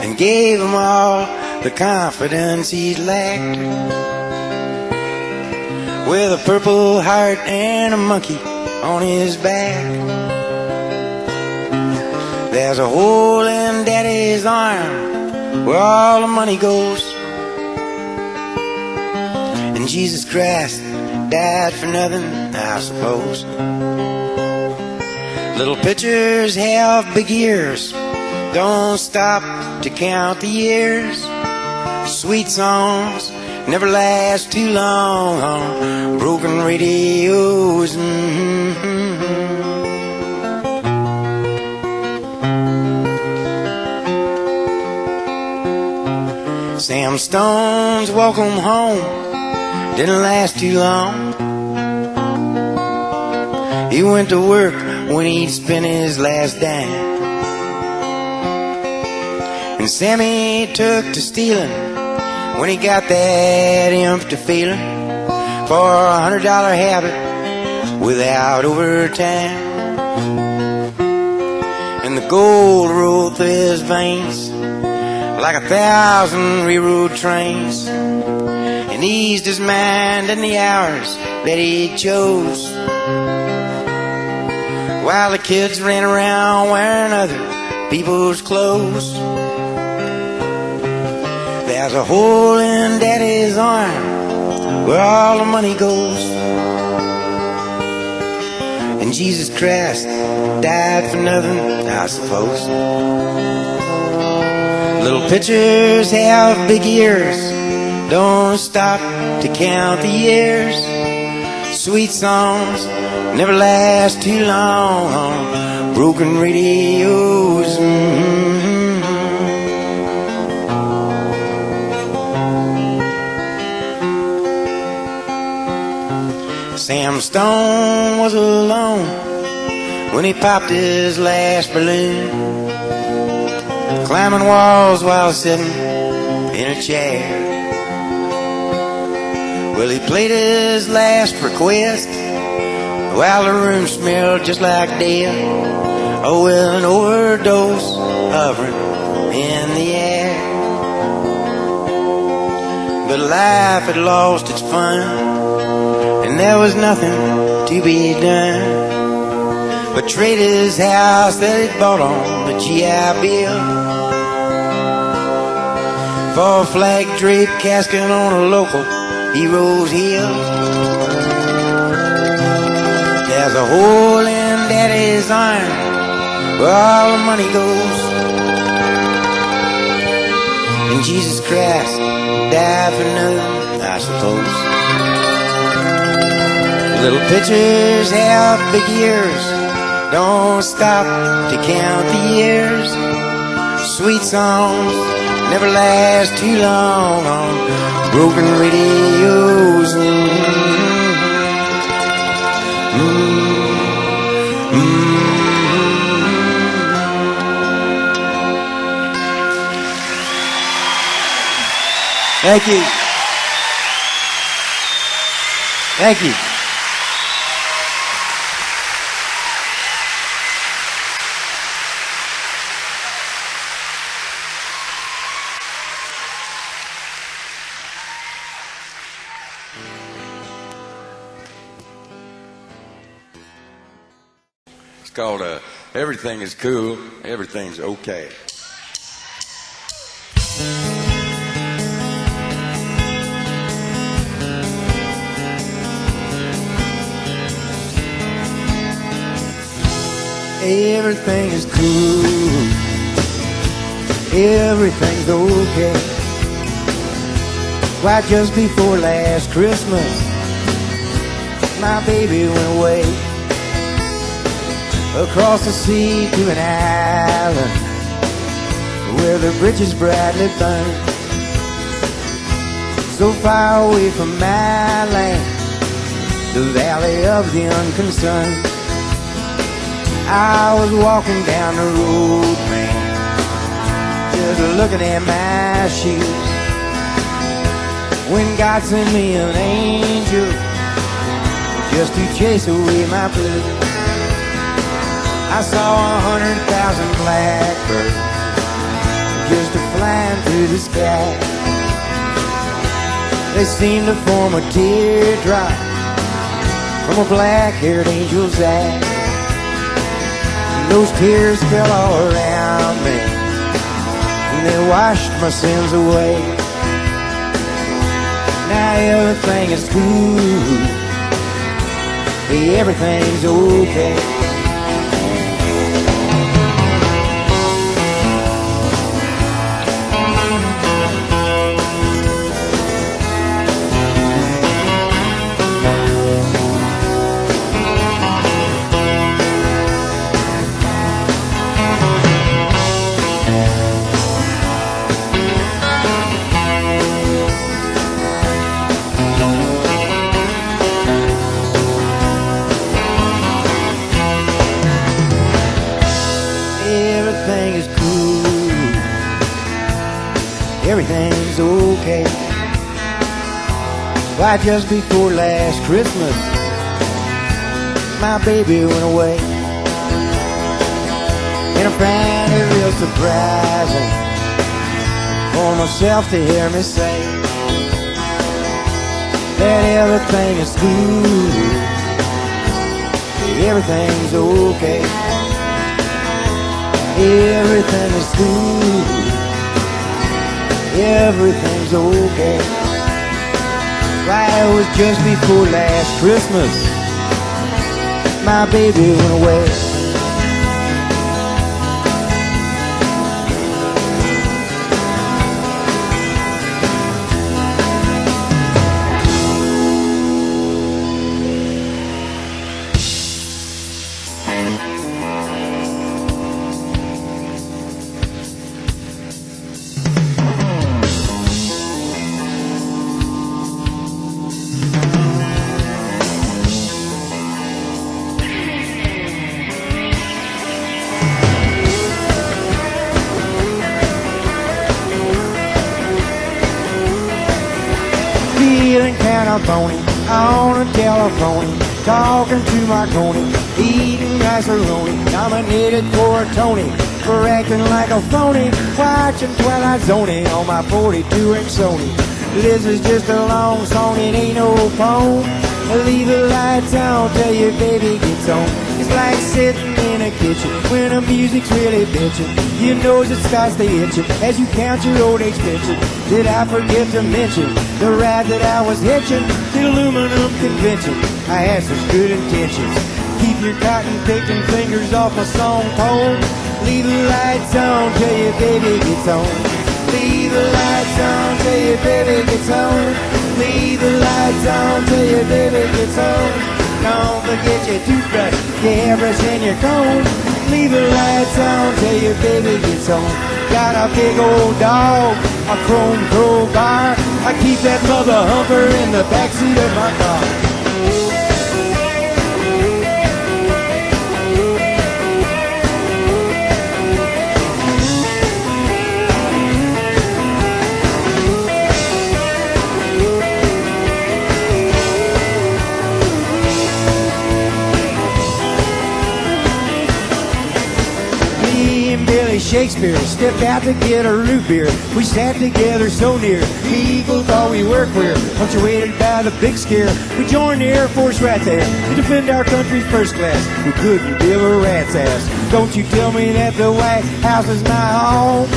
and gave him all the confidence he'd lacked. With a purple heart and a monkey on his back, there's a hole in Daddy's arm where all the money goes. And Jesus Christ died for nothing, I suppose. Little pitchers have big ears, don't stop to count the years. Sweet songs never last too long on broken radios. Sam Stone's welcome home didn't last too long. He went to work when he'd spent his last dime, and Sammy took to stealing when he got that empty feeling for $100 habit without overtime. And the gold rolled through his veins like 1,000 railroad trains, and eased his mind in the hours that he chose, while the kids ran around wearing other people's clothes. There's a hole in Daddy's arm where all the money goes, and Jesus Christ died for nothing, I suppose. Little pitchers have big ears, don't stop to count the years. Sweet songs never last too long on broken radios. Sam Stone was alone when he popped his last balloon, climbing walls while sitting in a chair. Well, he played his last request while the room smelled just like death. Oh, well, an overdose hovering in the air. But life had lost its fun, and there was nothing to be done but trade his house that he'd bought on the GI Bill for a flag draped casket on a local hero's hill. There's a hole in Daddy's arm where all the money goes, and Jesus Christ died for nothing, I suppose. Little pitchers have big ears, Don't stop to count the years. Sweet songs never last too long on broken radios. Thank you. Thank you. It's called Everything is Cool, Everything's Okay. Everything is cool, everything's okay. Why, just before last Christmas, my baby went away across the sea to an island where the bridges brightly burn, so far away from my land, the valley of the unconcerned. I was walking down the road, man, just looking at my shoes, when God sent me an angel just to chase away my blues. I saw 100,000 blackbirds just flying through the sky. They seemed to form a teardrop from a black-haired angel's eye. Those tears fell all around me, and they washed my sins away. Now everything is cool, everything's okay. Everything's okay. Why, just before last Christmas, my baby went away, and I find it real surprising for myself to hear me say that everything is cool, everything's okay. Everything is cool, everything's okay. Why, it was just before last Christmas, my baby went away. Phony, on a telephone, talking to Marconi, eating macaroni, nominated for a Tony, for acting like a phony, watching Twilight Zone on my 42-inch Sony. This is just a long song, it ain't no poem. Leave the lights on till your baby gets home. It's like sitting in a kitchen when the music's really bitchin'. Your nose it starts to itchin' as you count your old age pension. Did I forget to mention the ride that I was hitching to the aluminum convention? I had such good intentions. Keep your cotton picking fingers off my song poem. Leave the lights on till your baby gets home. Leave the lights on till your baby gets home. Leave the lights on till your baby gets home. Don't forget your toothbrush, your hairbrush, and your comb. Leave the lights on till your baby gets home. Got a big old dog, a chrome crowbar. I keep that mother humper in the backseat of my car. Shakespeare stepped out to get a root beer. We sat together so near, the eagle thought we were queer. Punctuated by the big scare, we joined the Air Force right there to defend our country's first class. We couldn't give a rat's ass. Don't you tell me that the White House is my home.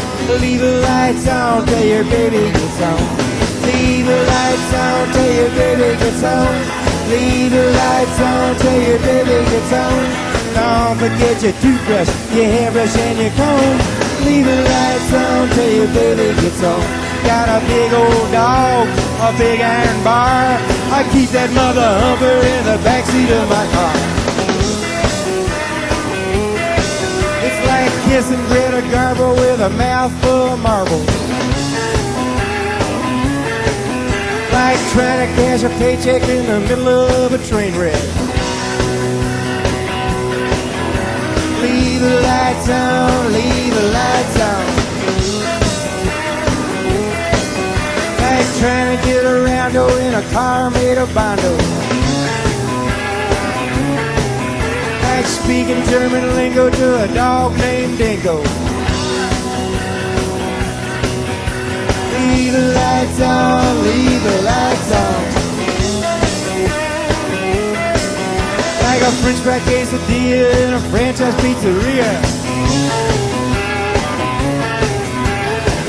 Leave the lights on till your baby gets home. Leave the lights on till your baby gets home. Leave the lights on till your baby gets home. Don't forget your toothbrush, your hairbrush, and your comb. Leave the lights on till your baby gets home. Got a big old dog, a big iron bar. I keep that mother humper in the backseat of my car. It's like kissing Greta Garbo with a mouthful of marbles. Like trying to cash a paycheck in the middle of a train wreck. Leave the lights on, leave the lights on. Like trying to get around in a car made of Bondo. Like speaking German lingo to a dog named Dingo. Leave the lights on, leave the lights on. Like a French fry quesadilla in a franchise pizzeria.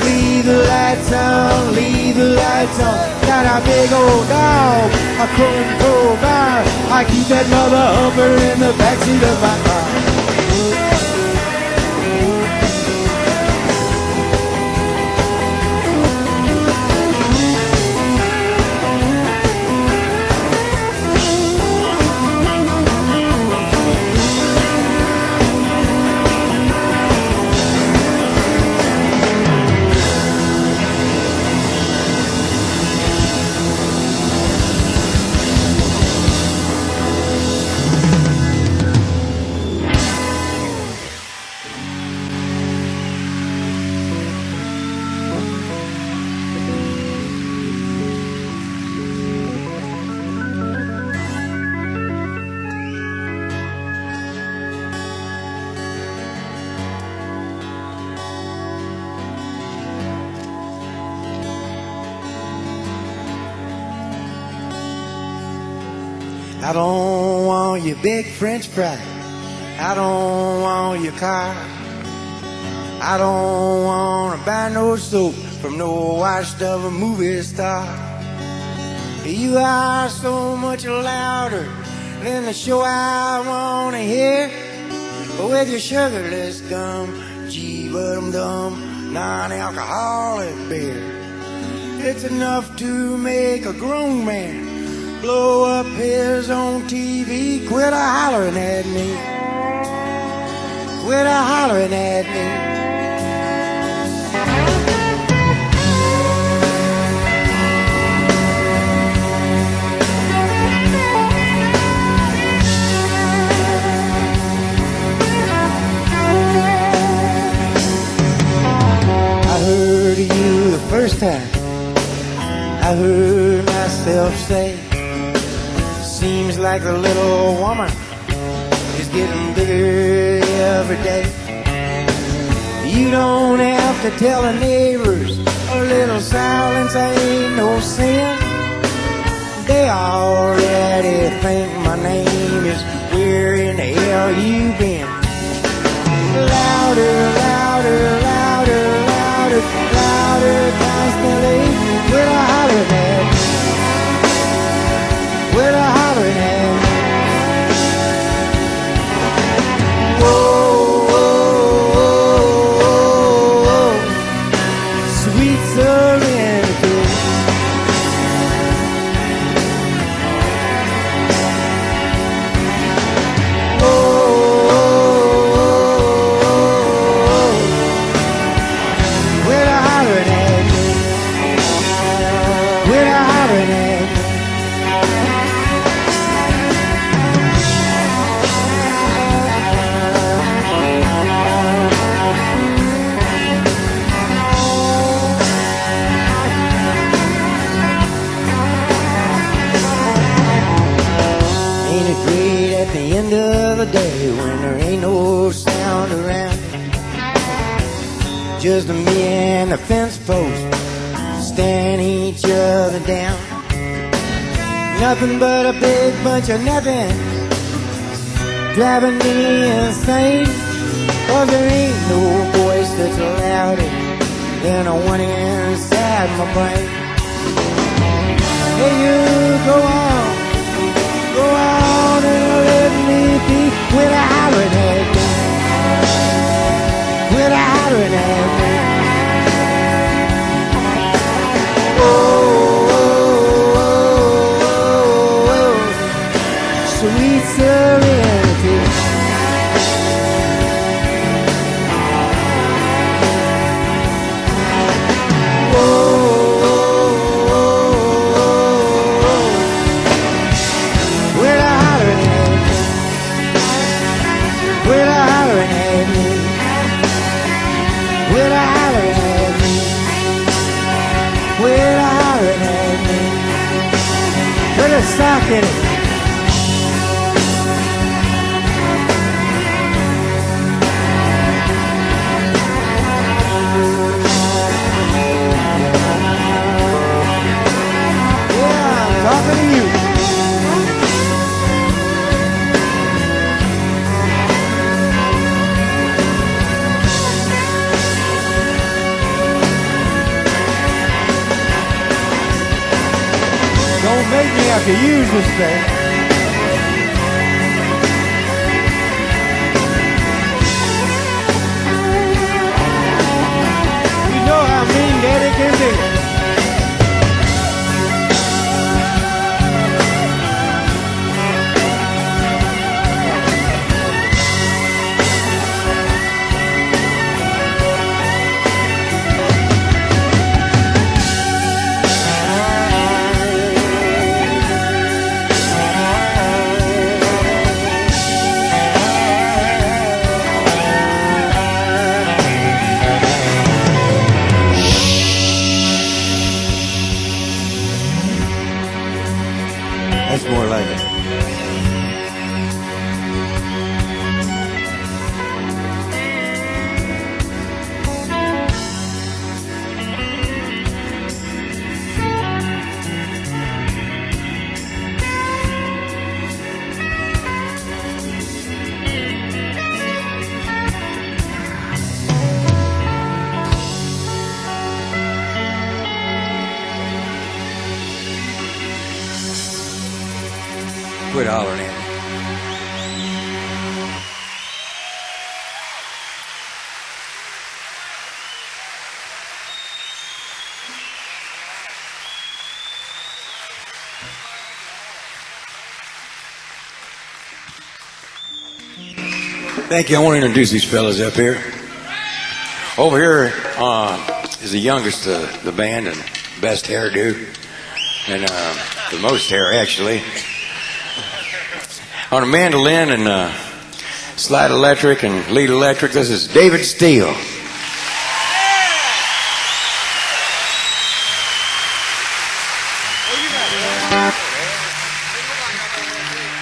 Leave the lights on, leave the lights on. Got a big old dog, a chrome crowbar. I keep that mother humper in the backseat of my car. I don't want your big French fry. I don't want your car. I don't want to buy no soap from no washed up movie star. You are so much louder than the show I want to hear. With your sugarless gum, gee, but I'm dumb, non-alcoholic beer. It's enough to make a grown man blow up his own TV. Quit a-hollering at me. Quit a-hollering at me. I heard you the first time. I heard myself say, seems like the little woman is getting bigger every day. You don't have to tell the neighbors, a little silence ain't no sin. They already think my name is where in the hell you been. Louder, louder, louder, louder, louder constantly. Quit a-hollering at me. Quit a-hollering at me. Whoa, whoa, whoa, whoa. Sweet serenity. just me and the fence post, staring each other down. Nothing but a big bunch of nothing, driving me insane. 'Cause there ain't no voice that's louder than the one inside my brain. Hey, you go on and let me be. Quit hollering at me, quit hollering at me. Oh, sweet serenity. Put a sock in it. Yeah, I'm talking to you. Don't make me have to use this thing. You know how mean Daddy can be. That's more like it. Quit hollering at me. Thank you. I want to introduce these fellas up here. Over here is the youngest of the band and best hairdo, and the most hair actually. On a mandolin and slide electric and lead electric, this is David Steele.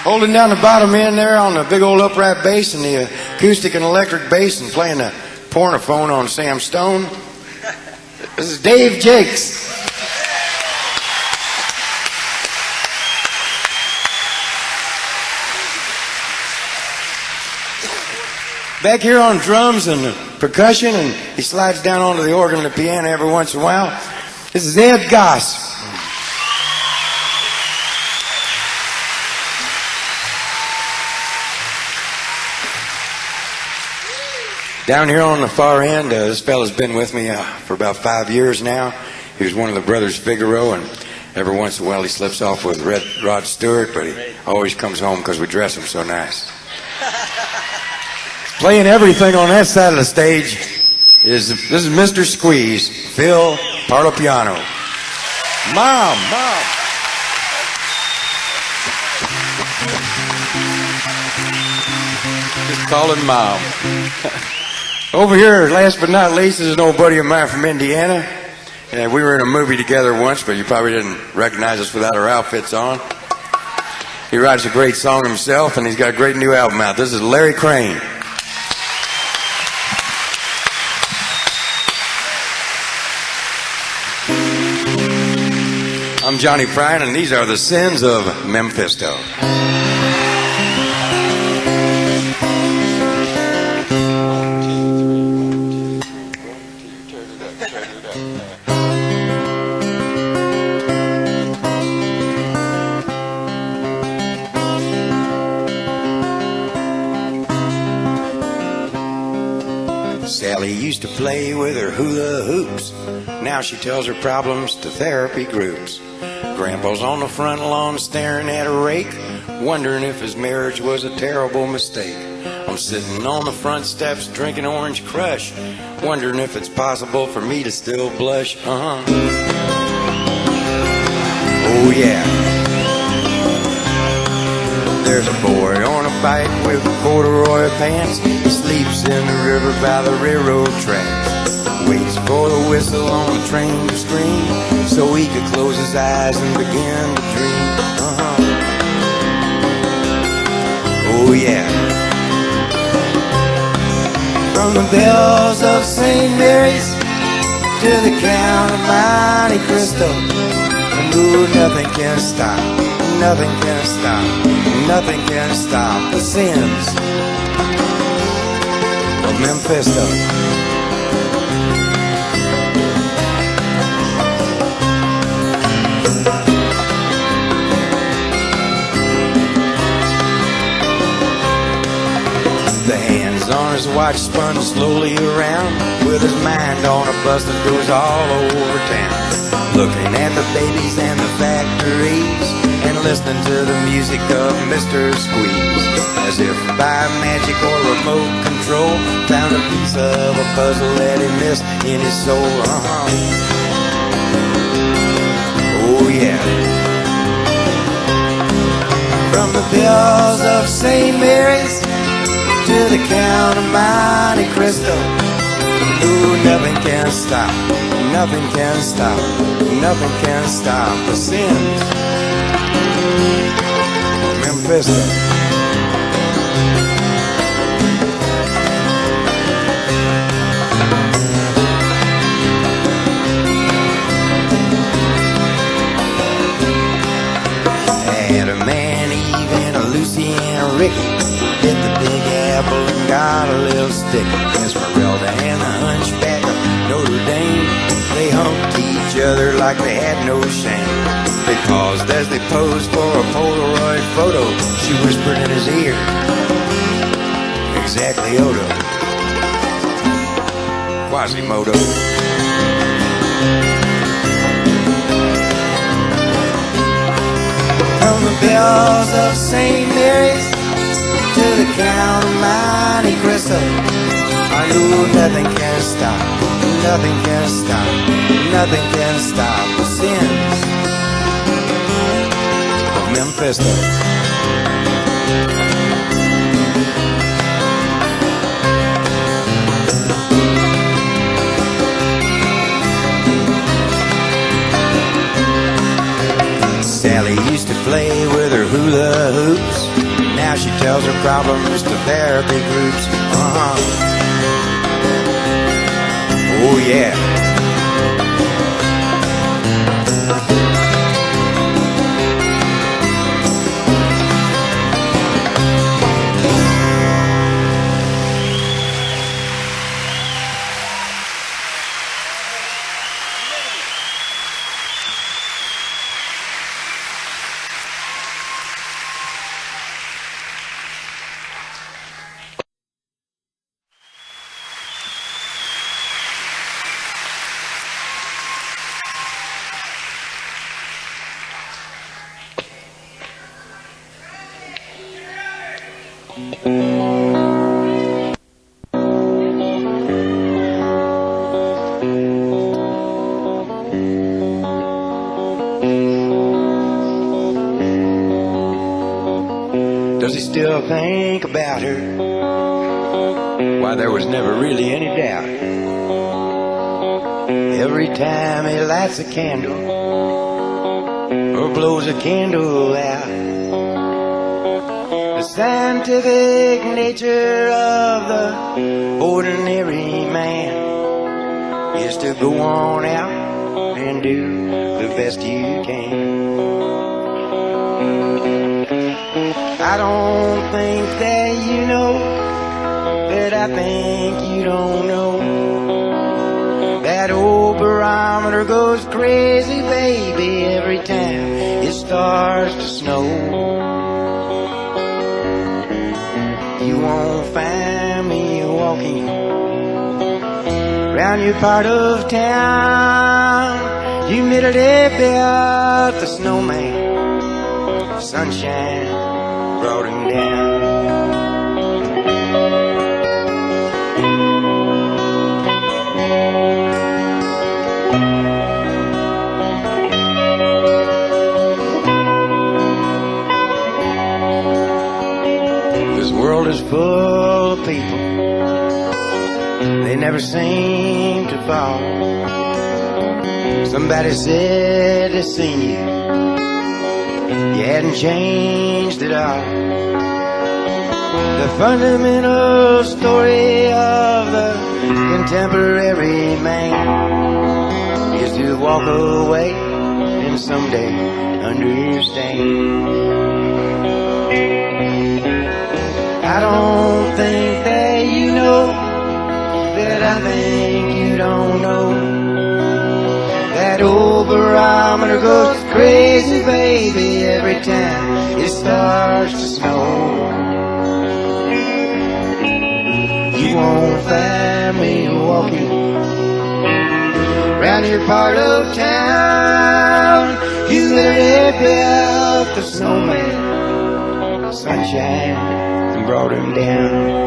Holding down the bottom end there on the big old upright bass and the acoustic and electric bass and playing the pornophone on Sam Stone, this is Dave Jakes. Back here on drums and percussion, and he slides down onto the organ and the piano every once in a while. This is Ed Goss. Down here on the far end, this fella's been with me for about 5 years now. He was one of the brothers Figaro, and every once in a while he slips off with Red Rod Stewart, but he always comes home because we dress him so nice. Playing everything on that side of the stage is this is Mr. Squeeze, Phil Parlapiano. Mom. Just call him Mom. Over here, last but not least, is an old buddy of mine from Indiana. And we were in a movie together once, but you probably didn't recognize us without our outfits on. He writes a great song himself, and he's got a great new album out. This is Larry Crane. I'm Johnny Prine, and these are the Sins of Memphisto. Sally used to play with her hula hoops. Now she tells her problems to therapy groups. Grandpa's on the front lawn staring at a rake, wondering if his marriage was a terrible mistake. I'm sitting on the front steps drinking Orange Crush, wondering if it's possible for me to still blush. Oh yeah. There's a boy on a bike with corduroy pants. He sleeps in the river by the railroad tracks. Waits for the whistle on the train to scream, so he could close his eyes and begin to dream. Oh yeah. From the bells of St. Mary's to the Count of Monte Cristo, and ooh, nothing can stop, nothing can stop, nothing can stop the sins of Memphisto. The hands on his watch spun slowly around, with his mind on a bus that goes all over town, looking at the babies and the factories, and listening to the music of Mr. Squeeze, as if by magic or remote control, found a piece of a puzzle that he missed in his soul. Oh yeah. From the bells of St. Mary's to the Count of Monte Cristo, ooh, nothing can stop, nothing can stop, nothing can stop the sins of Memphisto. Adam and Eve and a Lucy and a Ricky hit the Big Apple and got a little stick. Esmeralda and the Hunchback of Notre Dame, they humped each other like they had no shame, because as they posed for a Polaroid photo, she whispered in his ear, exactly Odo, Quasimodo. From the bells of St. Mary's to the Count of Monte Cristo, I know nothing can stop, nothing can stop, nothing can stop the sins of Memphisto. Sally used to play with her hula hoops. Now she tells her problems to therapy groups. Oh yeah. Does he still think about her? Why, there was never really any doubt. Every time he lights a candle or blows a candle out, the scientific nature of the ordinary man is to go on out and do the best you can. I don't think that you know that I think you don't know. That old barometer goes crazy, baby, every time it starts to snow. You won't find me walking around your part of town. Humidity built the snowman, sunshine brought him down. This world is full of people, they never seem to fall. Somebody said they seen you, you hadn't changed at all. The fundamental story of the contemporary man is to walk away and someday understand. I don't think that you know that I think you don't know. That old barometer goes crazy, baby, every time it starts to snow. You won't find me walking around your part of town. You literally built the snowman, sunshine, and brought him down.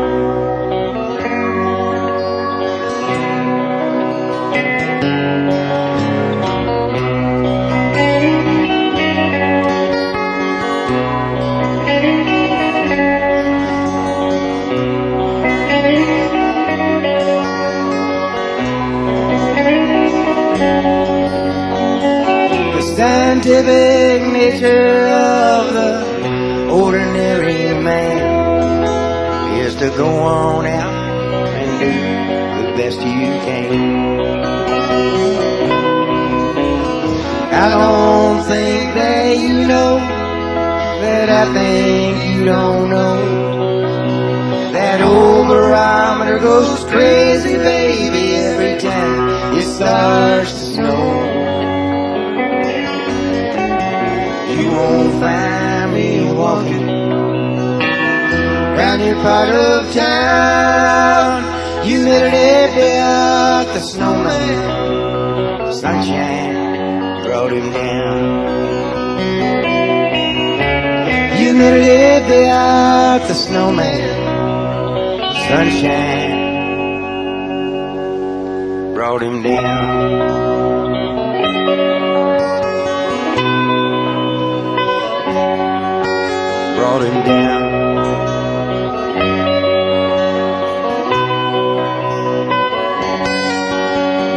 Scientific nature of the ordinary man is to go on out and do the best you can. I don't think that you know that I think you don't know. That old barometer goes crazy, baby, every time it starts to snow. You won't find me walking around your part of town. Humidity built the snowman, sunshine brought him down. Humidity built the snowman, sunshine brought him down. Brought him down.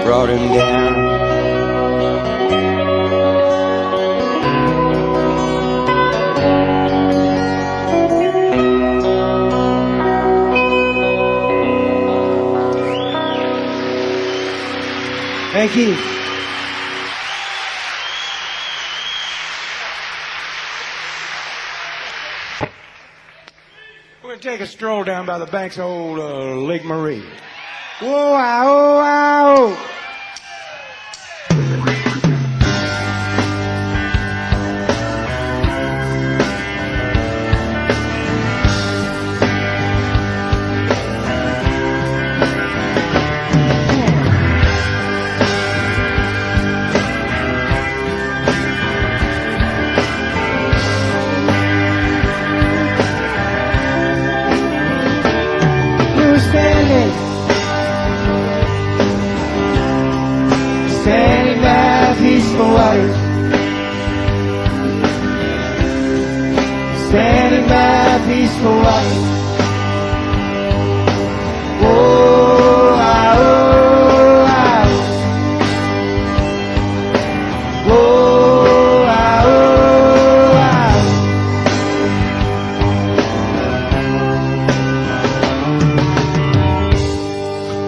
Brought him down. Thank you. We're going to take a stroll down by the banks of old Lake Marie. Whoa, wow, wow. Standing by peaceful waters, standing by peaceful waters. Oh, ah, oh, ah. Oh, ah, oh, ah.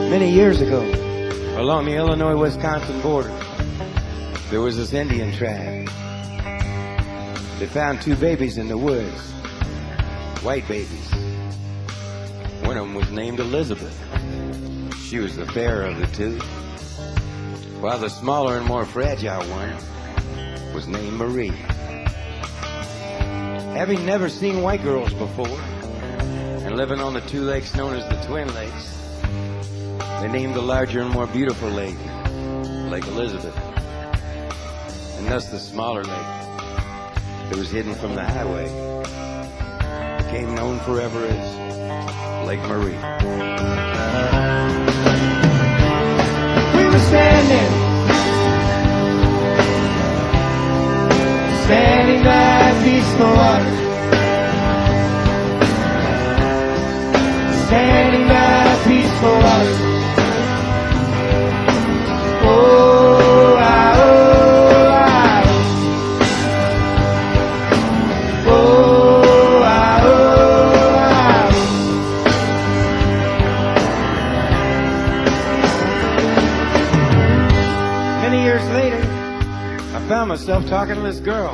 Many years ago, along the Illinois-Wisconsin border, There was this Indian tribe. They found 2 babies in the woods. White babies. One of them was named Elizabeth. She was the fairer of the 2. While the smaller and more fragile one was named Marie. Having never seen white girls before, and living on the 2 lakes known as the Twin Lakes, they named the larger and more beautiful lake, Lake Elizabeth. And thus the smaller lake that was hidden from the highway became known forever as Lake Marie. We were standing by peaceful water, standing by peaceful water. Oh, I, oh, I, oh, I, oh, I. Many years later, I found myself talking to this girl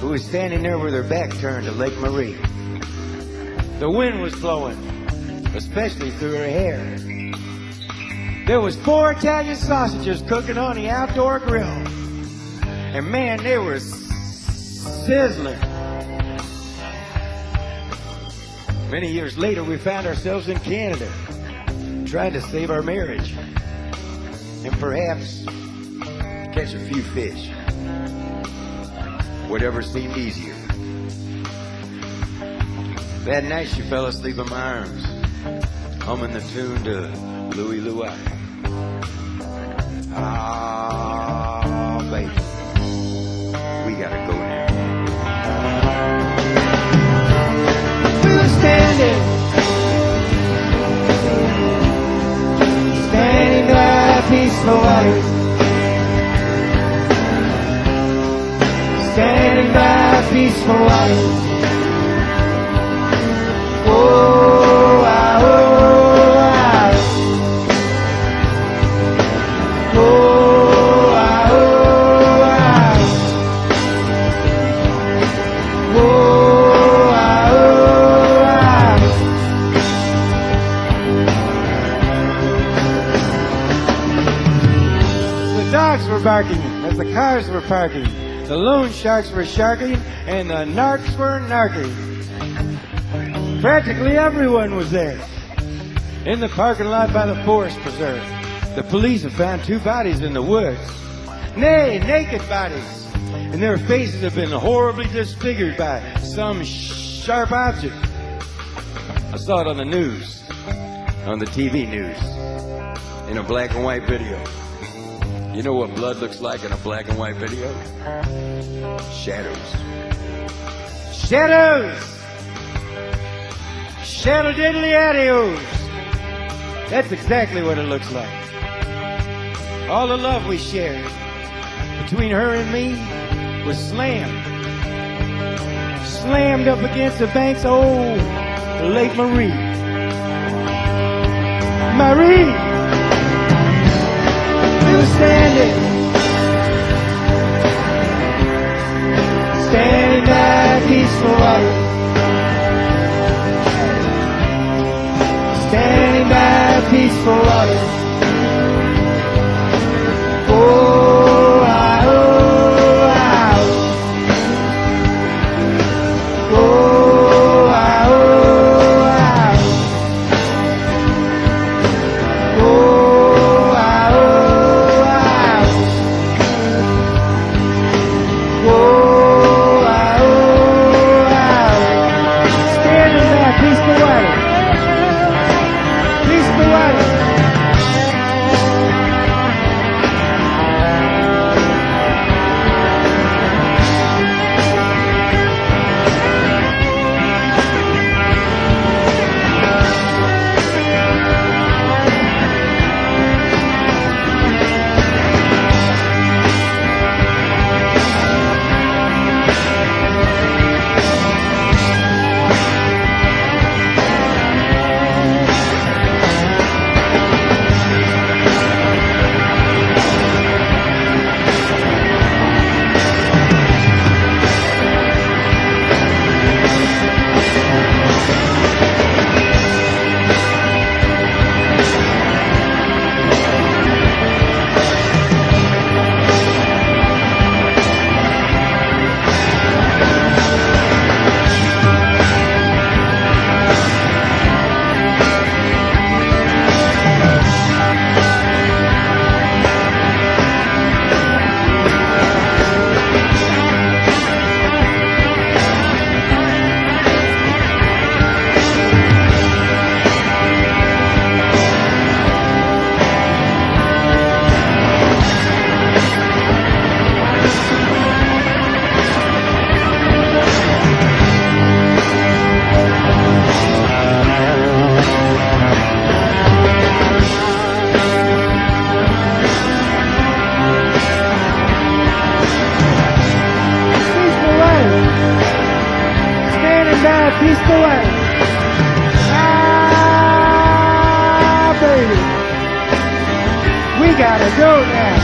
who was standing there with her back turned to Lake Marie. The wind was blowing, especially through her hair. There was 4 Italian sausages cooking on the outdoor grill. And man, they were sizzling. Many years later, we found ourselves in Canada, trying to save our marriage. And perhaps catch a few fish. Whatever seemed easier. That night she fell asleep in my arms, humming the tune to Louie Louie. Ah, baby, we gotta go now. We were standing by peaceful waters, standing by peaceful waters. Oh, I, oh, I. Oh, I, oh, I. Oh, I, oh, I. The dogs were barking as the cars were parking. The loan sharks were sharking and the narcs were narking. Practically everyone was there. In the parking lot by the forest preserve, the police have found 2 bodies in the woods. Nay, naked bodies. And their faces have been horribly disfigured by some sharp object. I saw it on the news, on the TV news, in a black and white video. You know what blood looks like in a black and white video? Shadows. Shadows! Shadow diddly adios. That's exactly what it looks like. All the love we shared between her and me was slammed up against the banks of old Lake Marie. Marie! We were standing by peaceful water. Standing by peaceful water. Oh, I, oh, I. Oh, I, oh, I. baby. We gotta go now.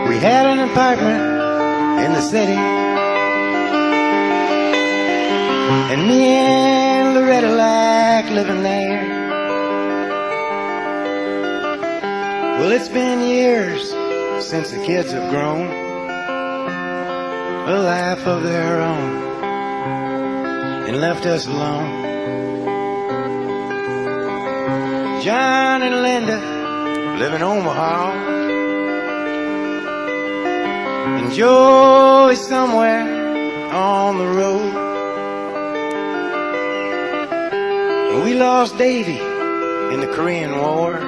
We had an apartment in the city, and me and Loretta like living there. Well, it's been years since the kids have grown a life of their own and left us alone. John and Linda live in Omaha, and Joe is somewhere on the road. And we lost Davy in the Korean War.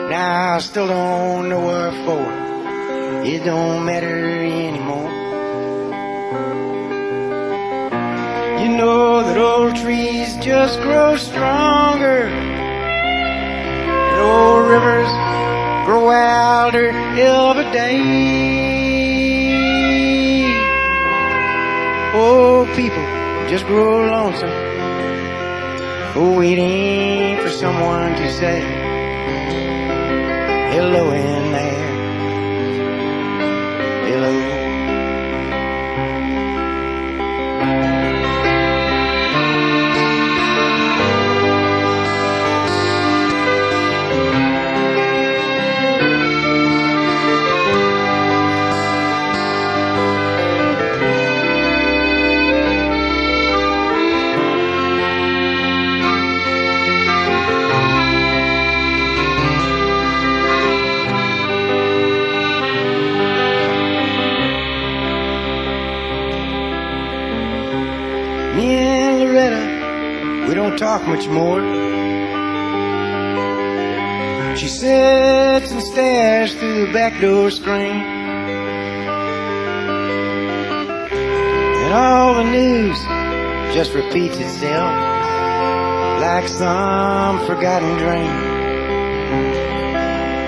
Now I still don't know what for. It don't matter anymore. You know that old trees just grow stronger, and old rivers grow wilder every day. Old people just grow lonesome, waiting for someone to say hello in there. Hello. Me and Loretta, we don't talk much more. She sits and stares through the back door screen, and all the news just repeats itself like some forgotten dream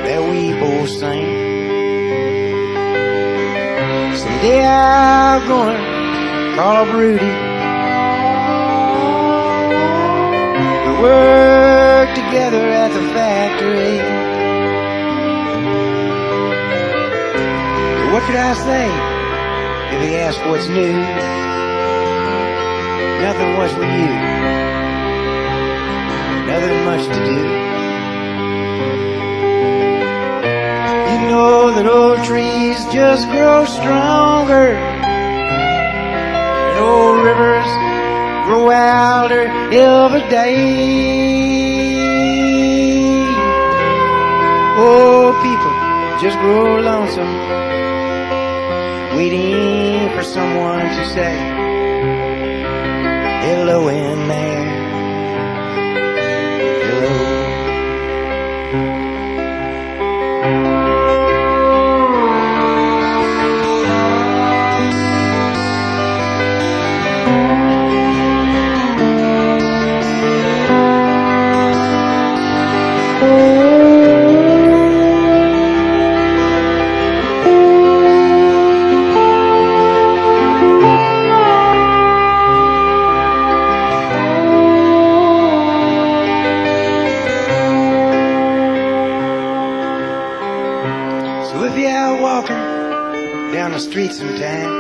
that we both sing. Someday I'm gonna call up Rudy. Work together at the factory. What could I say if he asked what's new? Nothing was with you. Nothing much to do. You know that old trees just grow stronger, and old rivers grow wilder every day. just grow lonesome, waiting for someone to say hello in there. Hello. Street sometime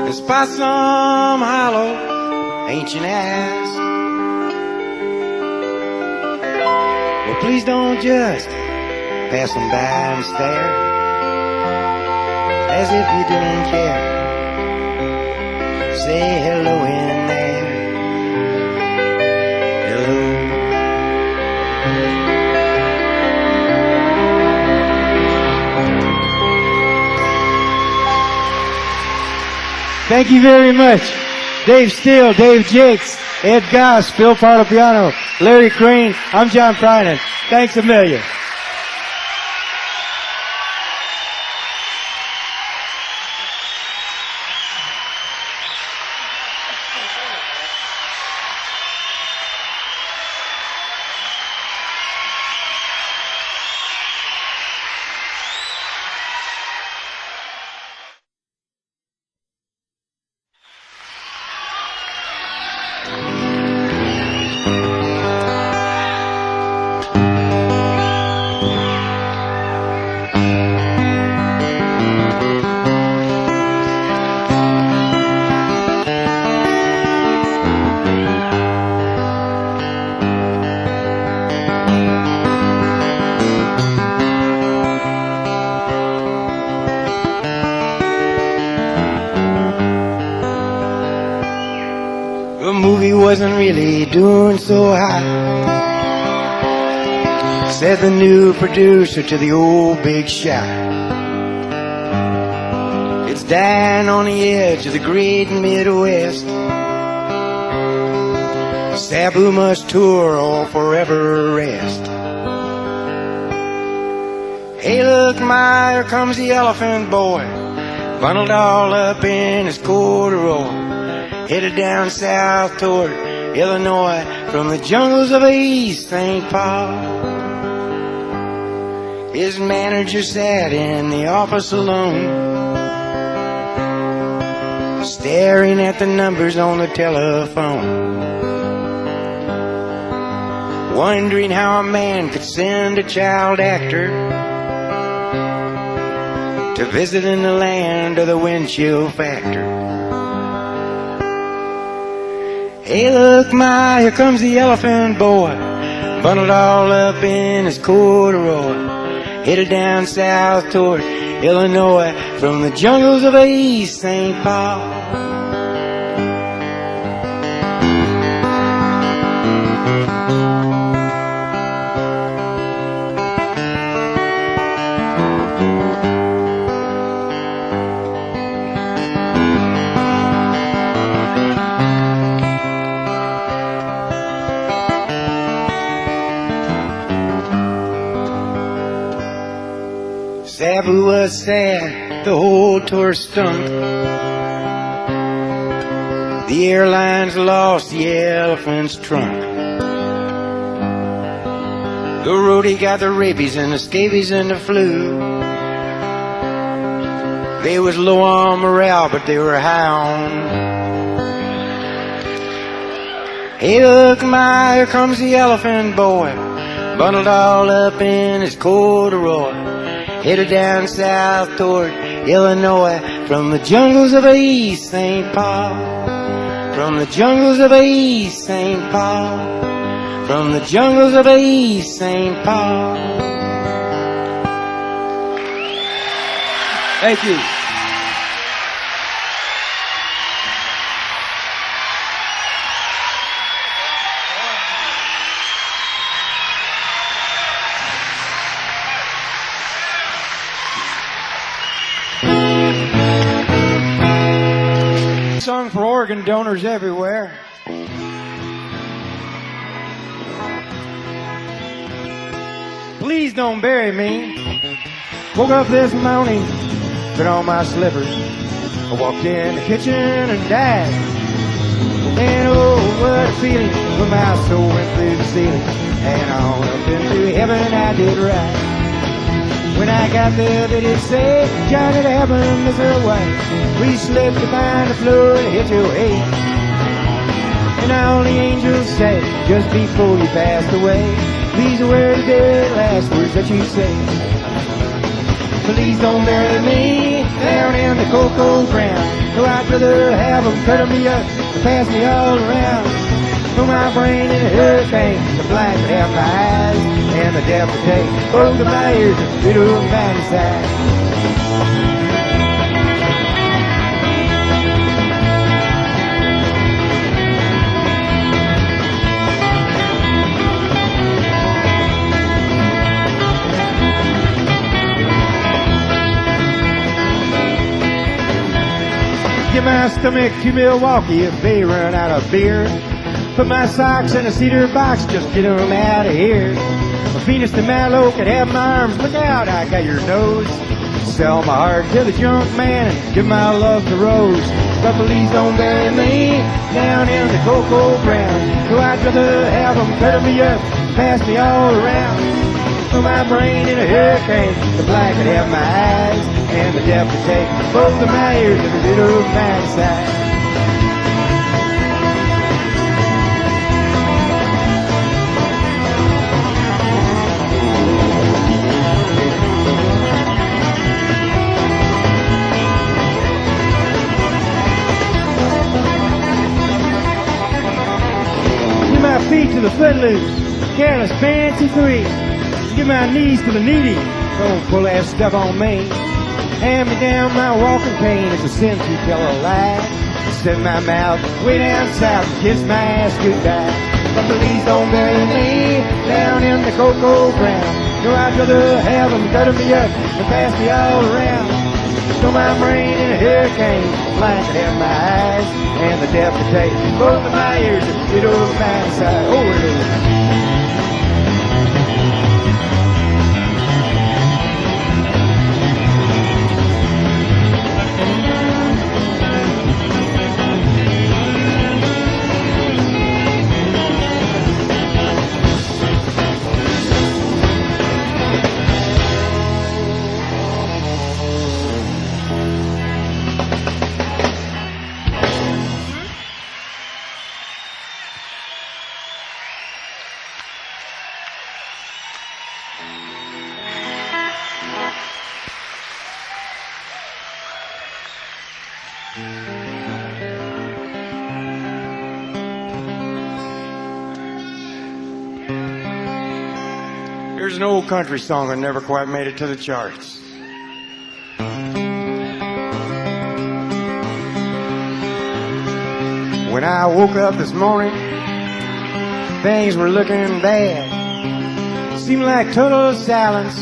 and spot some hollow ancient ass. Well, please don't just pass them by and stare as if you didn't care. Say hello in there. Hello. Thank you very much. Dave Steele, Dave Jakes, Ed Goss, Phil Parlapiano, Larry Crane. I'm John Prine. Thanks a million. Wasn't really doing so hot, said the new producer to the old big shot. It's dying on the edge of the great Midwest. Sabu must tour or forever rest. Hey, look, Ma, here comes the elephant boy, bundled all up in his corduroy, headed down south toward Illinois from the jungles of East St. Paul. His manager sat in the office alone, staring at the numbers on the telephone, wondering how a man could send a child actor to visit in the land of the windshield factor. Hey, look, Ma, here comes the elephant boy, bundled all up in his corduroy, headed down south toward Illinois from the jungles of East St. Paul. Sabu was sad, the whole tour stunk. The airlines lost the elephant's trunk. The roadie got the rabies and the scabies and the flu. They was low on morale, but they were high on. Hey, look, Ma, here comes the elephant boy, bundled all up in his corduroy, headed down south toward Illinois from the jungles of East St. Paul. From the jungles of East St. Paul. From the jungles of East St. Paul. Thank you. song for organ donors everywhere. Please don't bury me. Woke up this morning, put on my slippers. I walked in the kitchen and died. And oh, what a feeling when my soul went through the ceiling. And on up into heaven I did right. When I got there, they did say, Johnny, to heaven is her way. We slipped behind the floor and hit your head. And all the angels say, just before you passed away, these were the very last words that you say. Please don't bury me down in the cocoa ground. No, I'd rather have them cut me up and pass me all around. Throw my brain in a hurricane, the black would have my eyes, and the deaf would take both of my ears and put them back inside. Get my stomach to Milwaukee if they run out of beer. Put my socks in a cedar box, just get them out of here. My Venus de Malo could have my arms, look out, I got your nose. Sell my heart to the junk man and give my love to Rose. But please don't bury me down in the cocoa ground. So I'd rather have them cut me up, pass me all around. Throw my brain in a hurricane, the black would have my eyes, and the deaf would take both of my ears and a little man side. Give my feet to the footloose, careless, fancy free. Give my knees to the needy, don't pull that stuff on me. Hand me down my walking cane, it's a sin to tell a lie. Set my mouth way down south, kiss my ass goodbye. But please don't bury me down in the cocoa ground. No, I'd rather have them cut me up and pass me all around. Throw my brain in a hurricane, blind could have my eyes, and the deaf could take both of my ears and get over my side. Oh, Here's an old country song that never quite made it to the charts. When I woke up this morning, things were looking bad. It seemed like total silence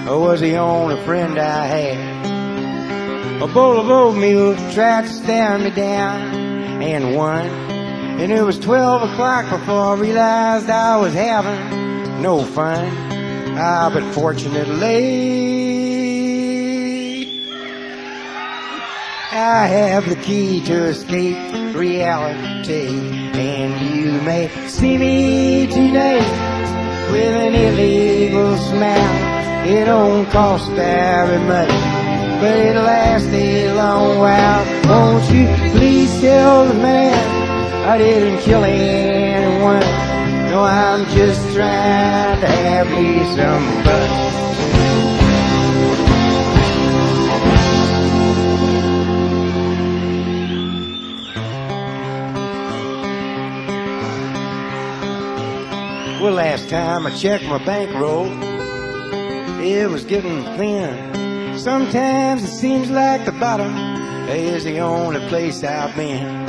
was the only friend I had. A bowl of oatmeal tried to stare me down and won. And it was 12 o'clock before I realized I was having no fun. But fortunately, I have the key to escape reality. And you may see me tonight with an illegal smile. It don't cost very much, but it'll last a long while. Won't you please tell the man I didn't kill anyone? No, I'm just trying to have me some fun. Well, last time I checked my bankroll, it was getting thin. Sometimes it seems like the bottom is the only place I've been.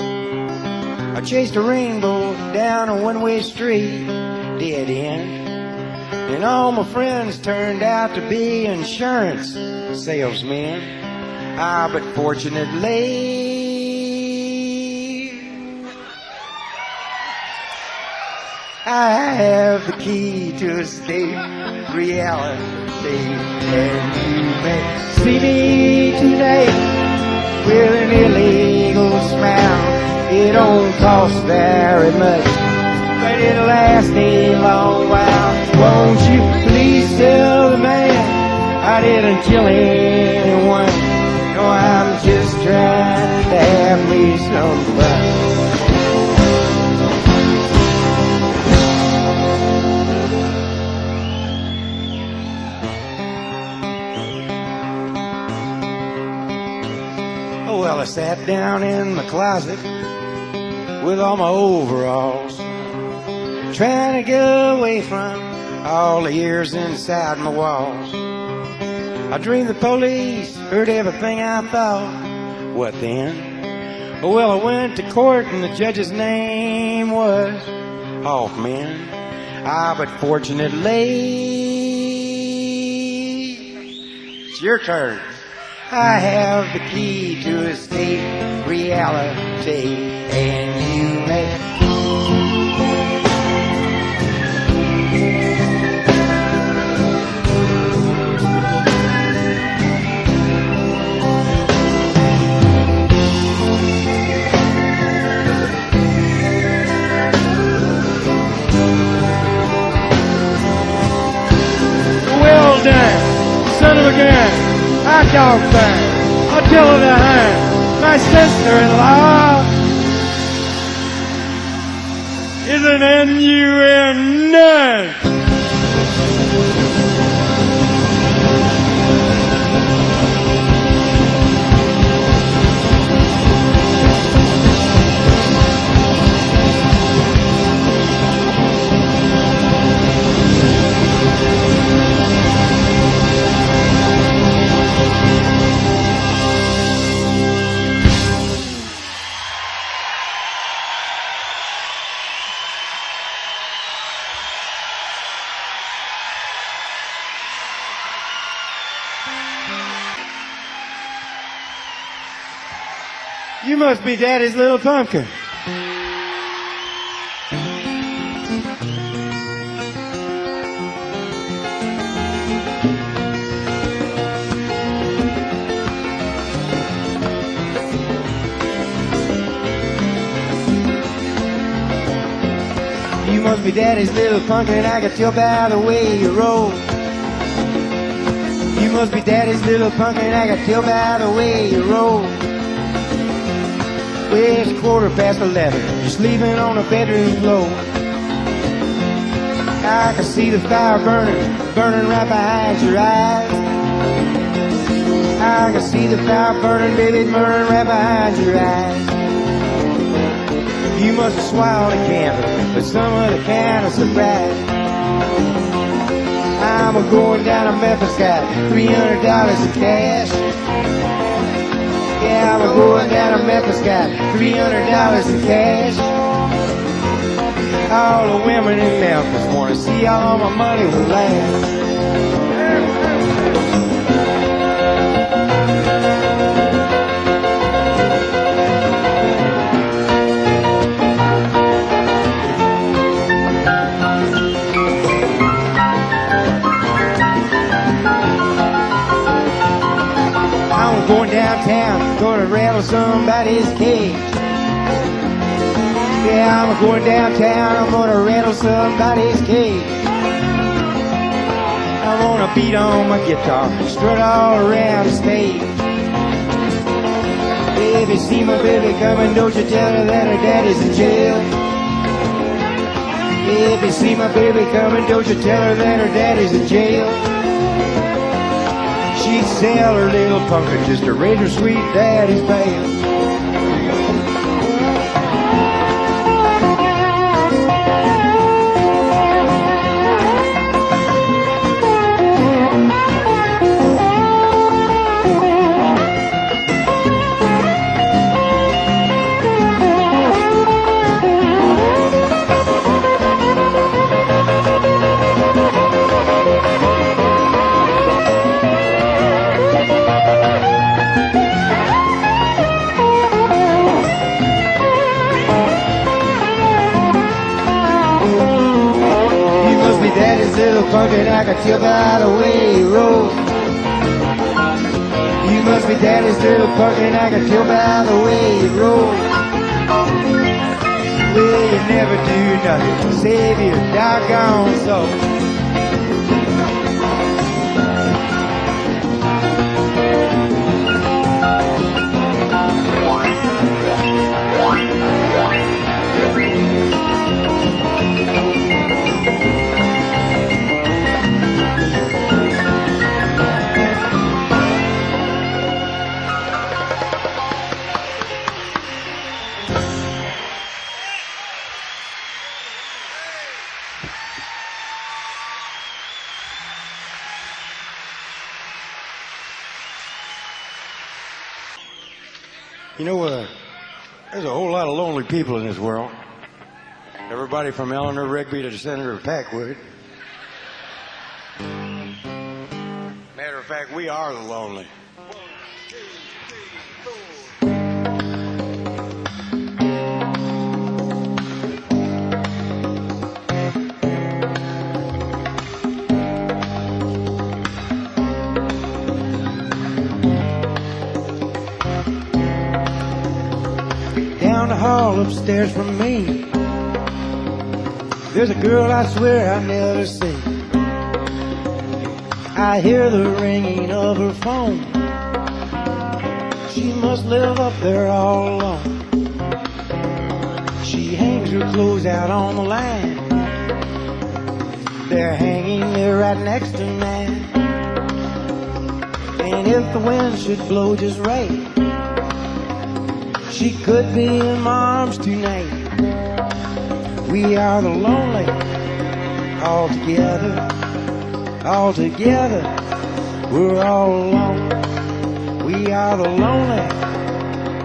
I chased a rainbow down a one-way street, dead end. And all my friends turned out to be insurance salesmen. But fortunately, I have the key to escape reality, and you may see me tonight with an illegal smile. It don't cost very much, but it'll last a long while. Won't you please tell the man I didn't kill anyone? No, I'm just trying to have me some fun. Oh, well, I sat down in the closet with all my overalls, trying to get away from all the years inside my walls. I dreamed the police heard everything I thought. What then? Well, I went to court and the judge's name was Hoffman. But fortunately, it's your turn. I have the key to escape reality, and you may. Well done, son of a gun. I dog fine. I'll tell her to hang. My sister-in-law is an N-U-N nun. You must be Daddy's little pumpkin. You must be Daddy's little pumpkin, I can tell by the way you roll. You must be Daddy's little pumpkin, I can tell by the way you roll. Well, it's 11:15, you're sleeping on the bedroom floor. I can see the fire burning, burning right behind your eyes. I can see the fire burning, baby, burning right behind your eyes. You must have swallowed a candle, but some of the kind of surprise. I'm going down to Memphis, got $300 in cash. Yeah, I'm going down to Memphis, got $300 in cash. All the women in Memphis wanna see all my money will last. I'm going downtown, gonna rattle somebody's cage. Yeah, I'm going downtown, I'm gonna rattle somebody's cage. I'm gonna beat on my guitar, strut all around the stage. If you see my baby coming, don't you tell her that her daddy's in jail. If you see my baby coming, don't you tell her that her daddy's in jail. She'd sell her little pumpkin just to raise her sweet daddy's bail. parking, I can tell by the way you roll. You must be daddy's little parking, I can tell by the way you roll. Well, you never do nothing to save your doggone soul. You know, there's a whole lot of lonely people in this world. Everybody from Eleanor Rigby to Senator Packwood. Matter of fact, we are the lonely. Down the hall upstairs from me, there's a girl I swear I never see. I hear the ringing of her phone. She must live up there all alone. She hangs her clothes out on the line. They're hanging there right next to mine. And if the wind should blow just right, she could be in my arms tonight. We are the lonely, all together, all together. We're all alone. We are the lonely,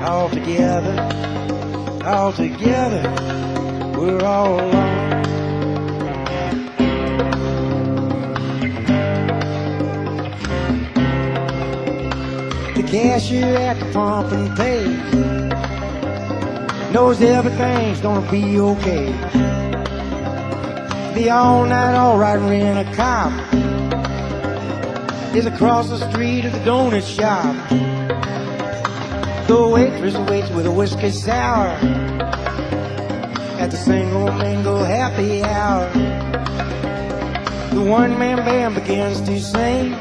all together, all together. We're all alone. The cashier at the pump and pay knows everything's gonna be okay. The all-night all-right rent-a-cop is across the street of the donut shop. The waitress waits with a whiskey sour at the single-mingle happy hour. The one-man band begins to sing,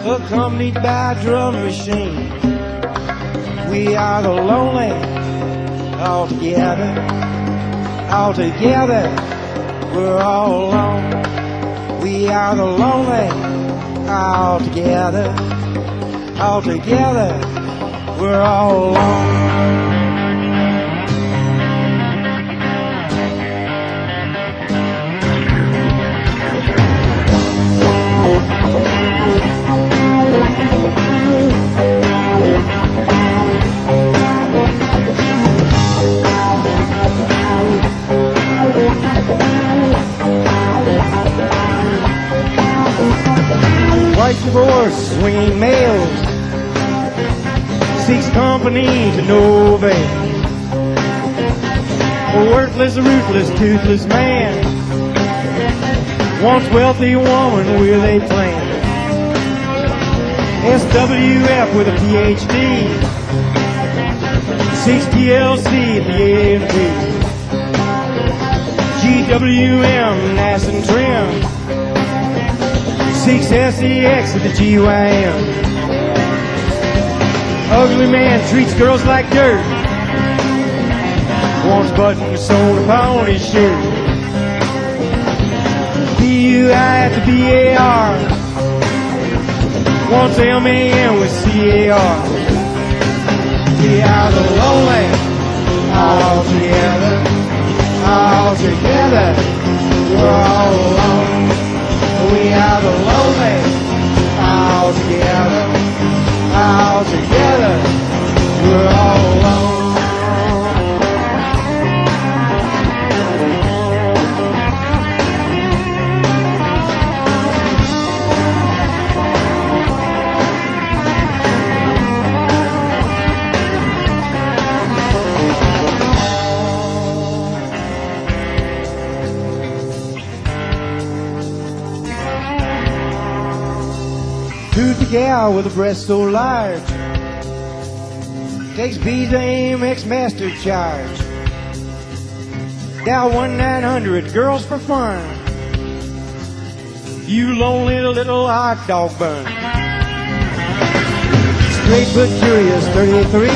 accompanied by a drum machine. We are the lonely, all together, all together. We're all alone. We are the lonely, all together, all together. We're all alone. White divorce, swinging males, seeks company to no avail. A worthless, ruthless, toothless man wants wealthy woman with a plan. SWF with a PhD seeks TLC at the A&P. GWM, nice and trim, seeks SEX at the GYM. Ugly man treats girls like dirt, wants buttons sewn upon his shirt. PUI at the BAR, wants MAN with CAR. We are the lonely, all together, all together. We're all alone. We are the lonely, all together, all together. We're all alone. Who's the gal with a breast so large? Takes B's aim, ex-master charge. Dial 1-900, girls for fun. You lonely little hot dog bun. Straight but curious, 33.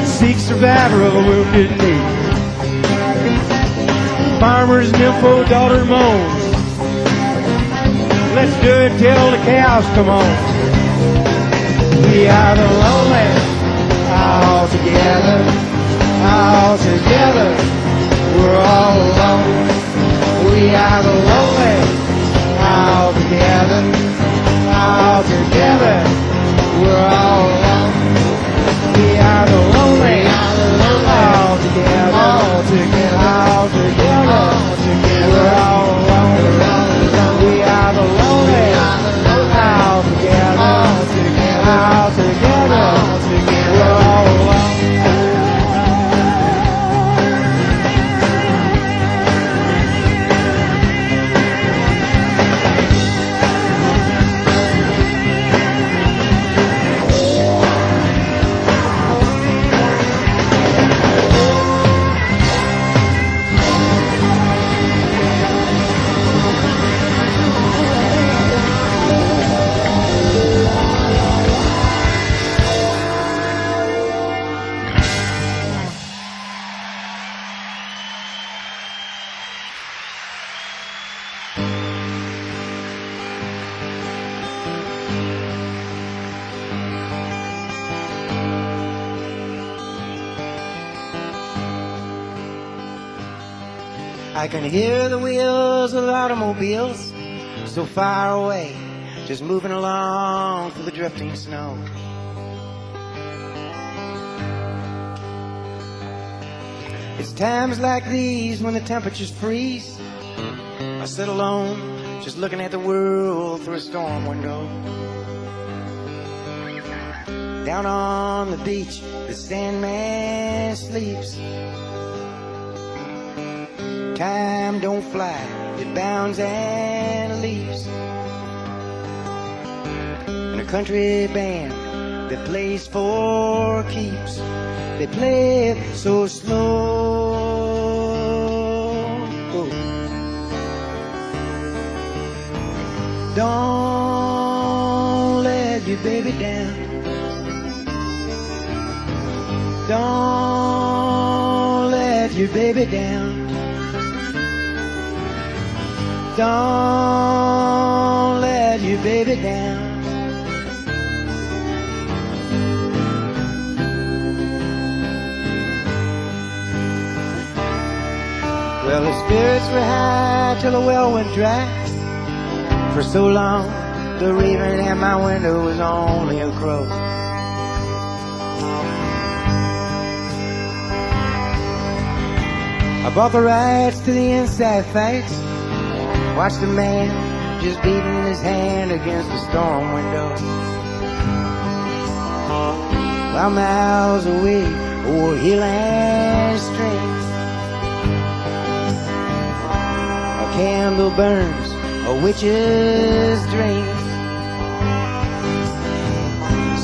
Sikh survivor of a wounded knee. Farmer's nympho daughter moans. Let's do it till the cows come on. We are the lonely, all together, all together. We're all alone. We are the lonely, all together, all together. We're all alone. We are the lonely, all together, all together, all together. We're all alone. We are the lonely, all together, all together. We're all alone. I can hear the wheels of automobiles so far away, just moving along through the drifting snow. It's times like these when the temperatures freeze. I sit alone, just looking at the world through a storm window. Down on the beach, the Sandman sleeps. Time don't fly, it bounds and leaps. And a country band that plays for keeps, they play it so slow. Don't let your baby down. Don't let your baby down. Don't let your baby down. Well, the spirits were high till the well went dry. For so long, the raven at my window was only a crow. I bought the rights to the inside fights. Watched a man just beating his hand against the storm window. While miles away o'er hill and stream, a candle burns a witch's dream.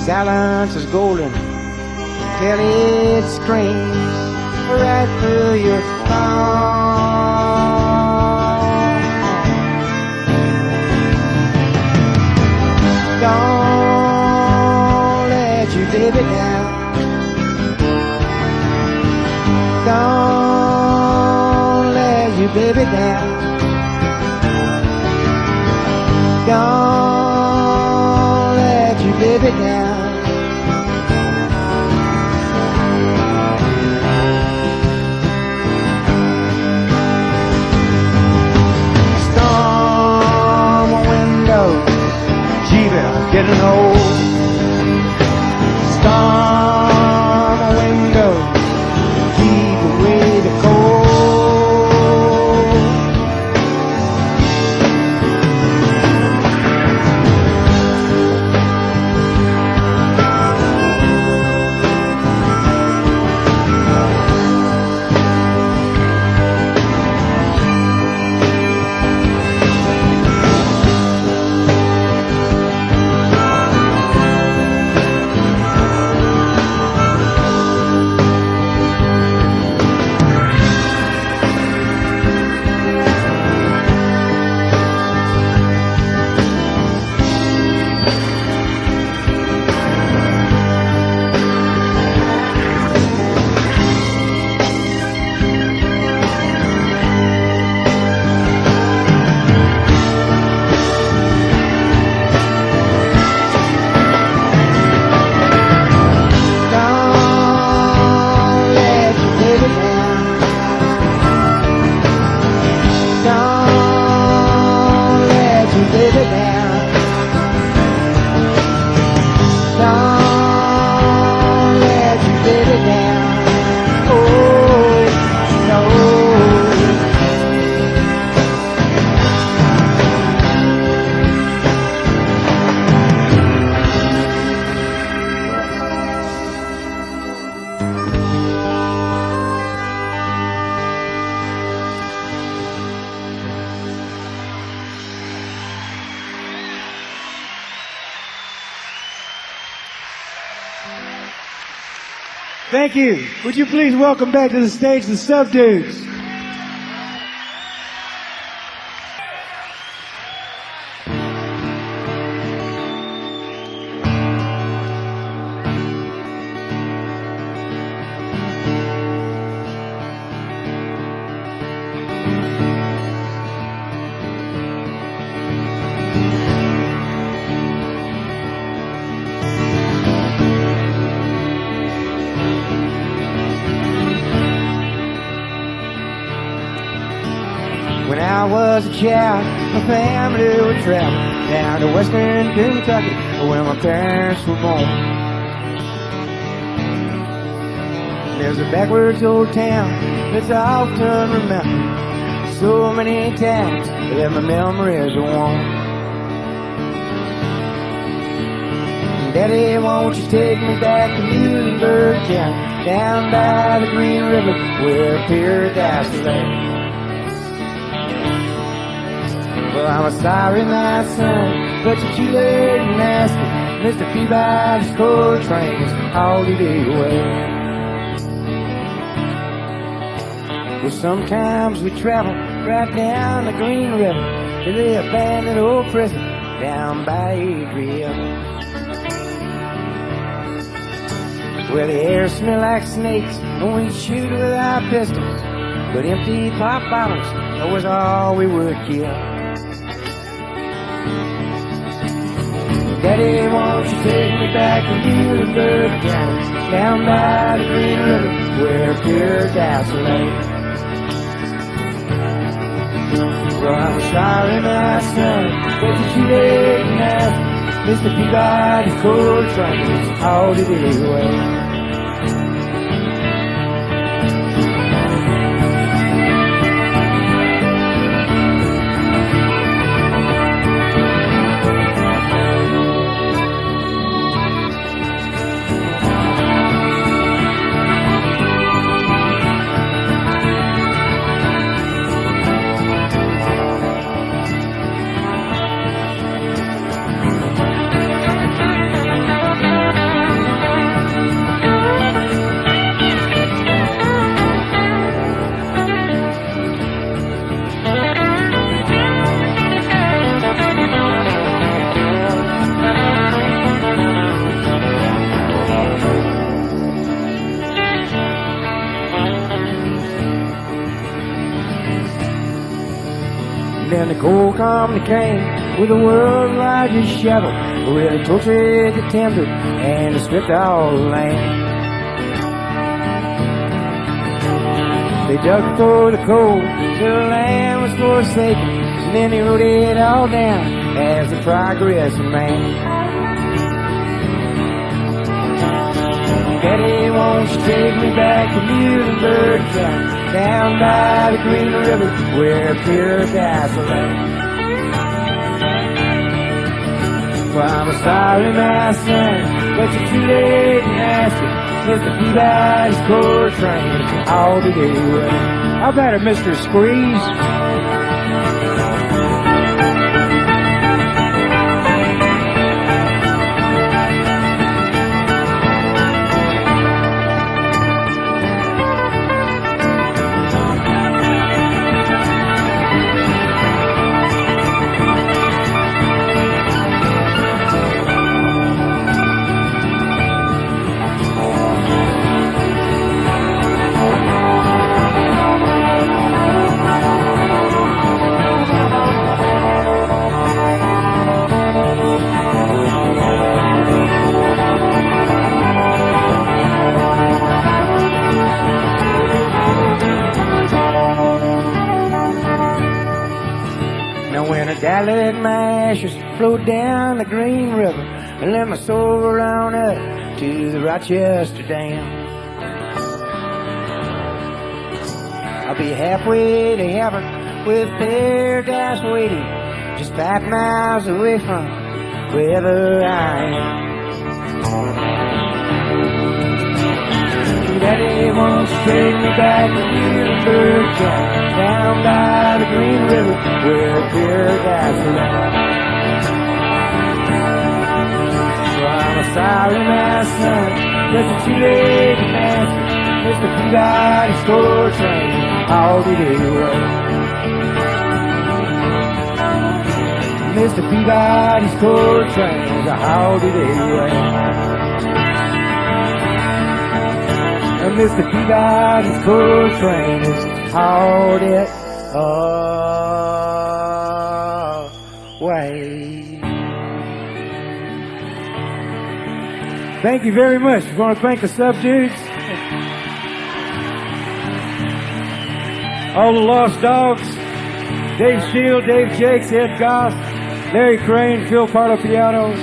Silence is golden till it screams right through your phone. Don't let your baby down. Don't let your baby down. Don't let your baby down. Storm window, getting old. Storm window, keep away the cold. Thank you. Would you please welcome back to the stage the Subdudes? When I was a child, my family would travel down to western Kentucky, where my parents were born. There's a backwards old town that's often remembered so many times that my memories are worn. Daddy, won't you take me back to Muhlenberg County, down by the Green River where paradise lay? Well, I'm sorry, my son, but you're too late and nasty. Mr. Peabody's coal train is holiday away. Well, sometimes we travel right down the Green River to the abandoned old prison down by Adrian, where the air smell like snakes and we shoot with our pistols, but empty pop bottles was all we would kill. Daddy, won't you take me back to Muhlenberg County, down by the Green River where paradise lay? Well, I'm sorry, my son, but you're too late now. Mr. Peabody's coal train is all the day away. Then the coal company came with the world's largest shovel, where they tortured the timber and they stripped all the land. They dug for the coal till the land was forsaken, and then they wrote it all down as the progress of man. Daddy, won't you take me back to Muhlenberg County, down by the Green River where paradise lay? Well, I'm sorry, my son, but you're too late and nasty. Mr. Peabody's coal train all the day away. How about it, Mr. Squeeze? I let my ashes flow down the Green River and let my soul roll on up to the Rochester Dam. I'll be halfway to heaven with paradise waiting, just 5 miles away from wherever I am. Daddy, won't you take me back to Muhlenberg County, down by the Green River where paradise lay? Well, I'm sorry, my son, Just a two-legged master, Mr. Peabody's Coal Train, howdy day. Mr. Peabody's Coal Train is a howdy day. Mr. Peabody's Coal Train is howdy way. Thank you very much. We want to thank the Subdudes, all the Lost Dogs, Dave Shield, Dave Jakes, Ed Goss, Larry Crane, Phil Pardo Piano,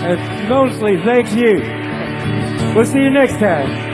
and mostly thanks you. We'll see you next time.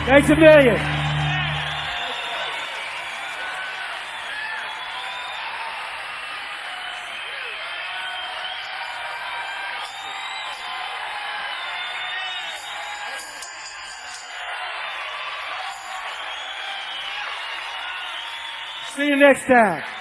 Thanks a million. See you next time.